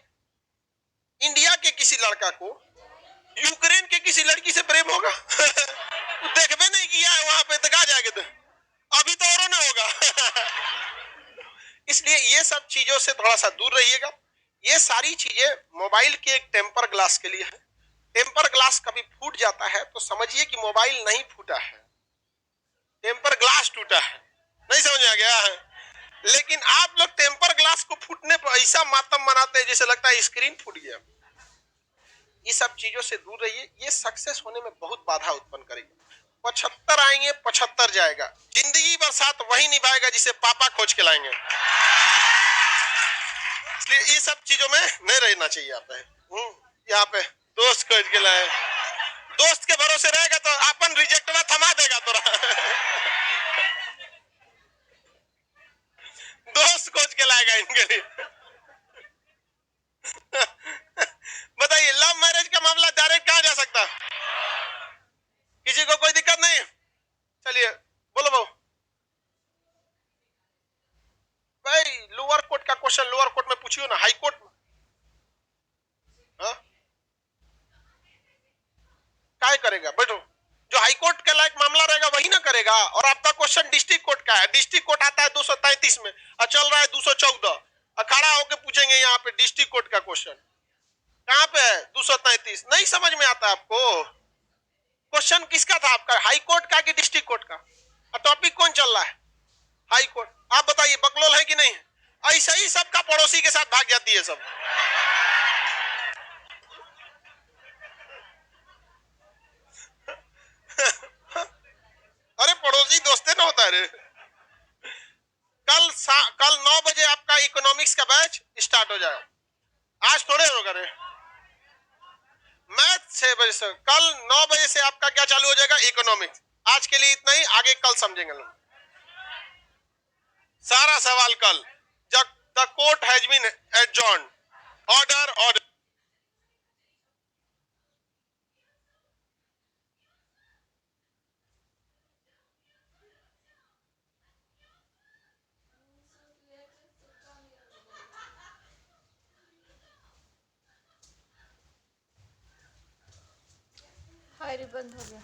इंडिया के किसी लड़का को यूक्रेन के किसी लड़की से प्रेम होगा? देखबे नहीं किया है वहां पे, तो कहा जाएगा? तो अभी तो और ना होगा। इसलिए ये सब चीजों से थोड़ा सा दूर रहिएगा। ये सारी चीजें मोबाइल के एक टेम्पर ग्लास के लिए है। टेम्पर ग्लास कभी फूट जाता है तो समझिए कि मोबाइल नहीं फूटा है, टेम्पर ग्लास टूटा है। नहीं समझ आ गया है? लेकिन आप लोग टेम्पर ग्लास को फूटने पर ऐसा मातम मनाते हैं जैसे लगता है स्क्रीन फूट गया। ये सब चीजों से दूर रहिए, ये सक्सेस होने में बहुत बाधा उत्पन्न करेगी। 75 आएंगे 75 जाएगा, जिंदगी भर साथ वही निभाएगा जिसे पापा खोज के लाएंगे। इसलिए ये सब चीजों में नहीं रहना चाहिए। यहाँ पे दोस्त खोज के लाए, दोस्त के भरोसे रहेगा तो अपन रिजेक्टवा थमा देगा तोरा। दोस्त खोज के लाएगा इनके लिए। बताइए, लव मैरिज का मामला डायरेक्ट कहां जा सकता? किसी को कोई दिक्कत नहीं? चलिए बोलो बहु भाई, लोअर कोर्ट का क्वेश्चन लोअर कोर्ट में पूछियो ना, हाई कोर्ट में क्या करेगा? बैठो, जो हाई कोर्ट के लायक मामला रहेगा वही ना करेगा। और आपका क्वेश्चन डिस्ट्रिक्ट कोर्ट का है, डिस्ट्रिक्ट कोर्ट आता है 233 में और चल रहा है 214। अखाड़ा होके पूछेंगे यहाँ पे डिस्ट्रिक्ट कोर्ट का क्वेश्चन कहाँ पे है? 233 नहीं समझ में आता आपको? क्वेश्चन किसका था आपका, हाई कोर्ट का कि डिस्ट्रिक्ट कोर्ट का? और टॉपिक कौन चल रहा है? High court. आप बताइए बकलोल है कि नहीं? ऐसा ही सबका पड़ोसी के साथ भाग जाती है सब। अरे पड़ोसी दोस्ते ना होता है रे। कल 9 बजे आपका इकोनॉमिक्स का बैच स्टार्ट हो जाएगा। आज थोड़े होगा रे, मैथ 6 बजे से। कल 9 बजे से आपका क्या चालू हो जाएगा? इकोनॉमिक्स। आज के लिए इतना ही, आगे कल समझेंगे लोग सारा सवाल कल। जब the court has been adjourned, order order. हाय रे, बंद हो गया।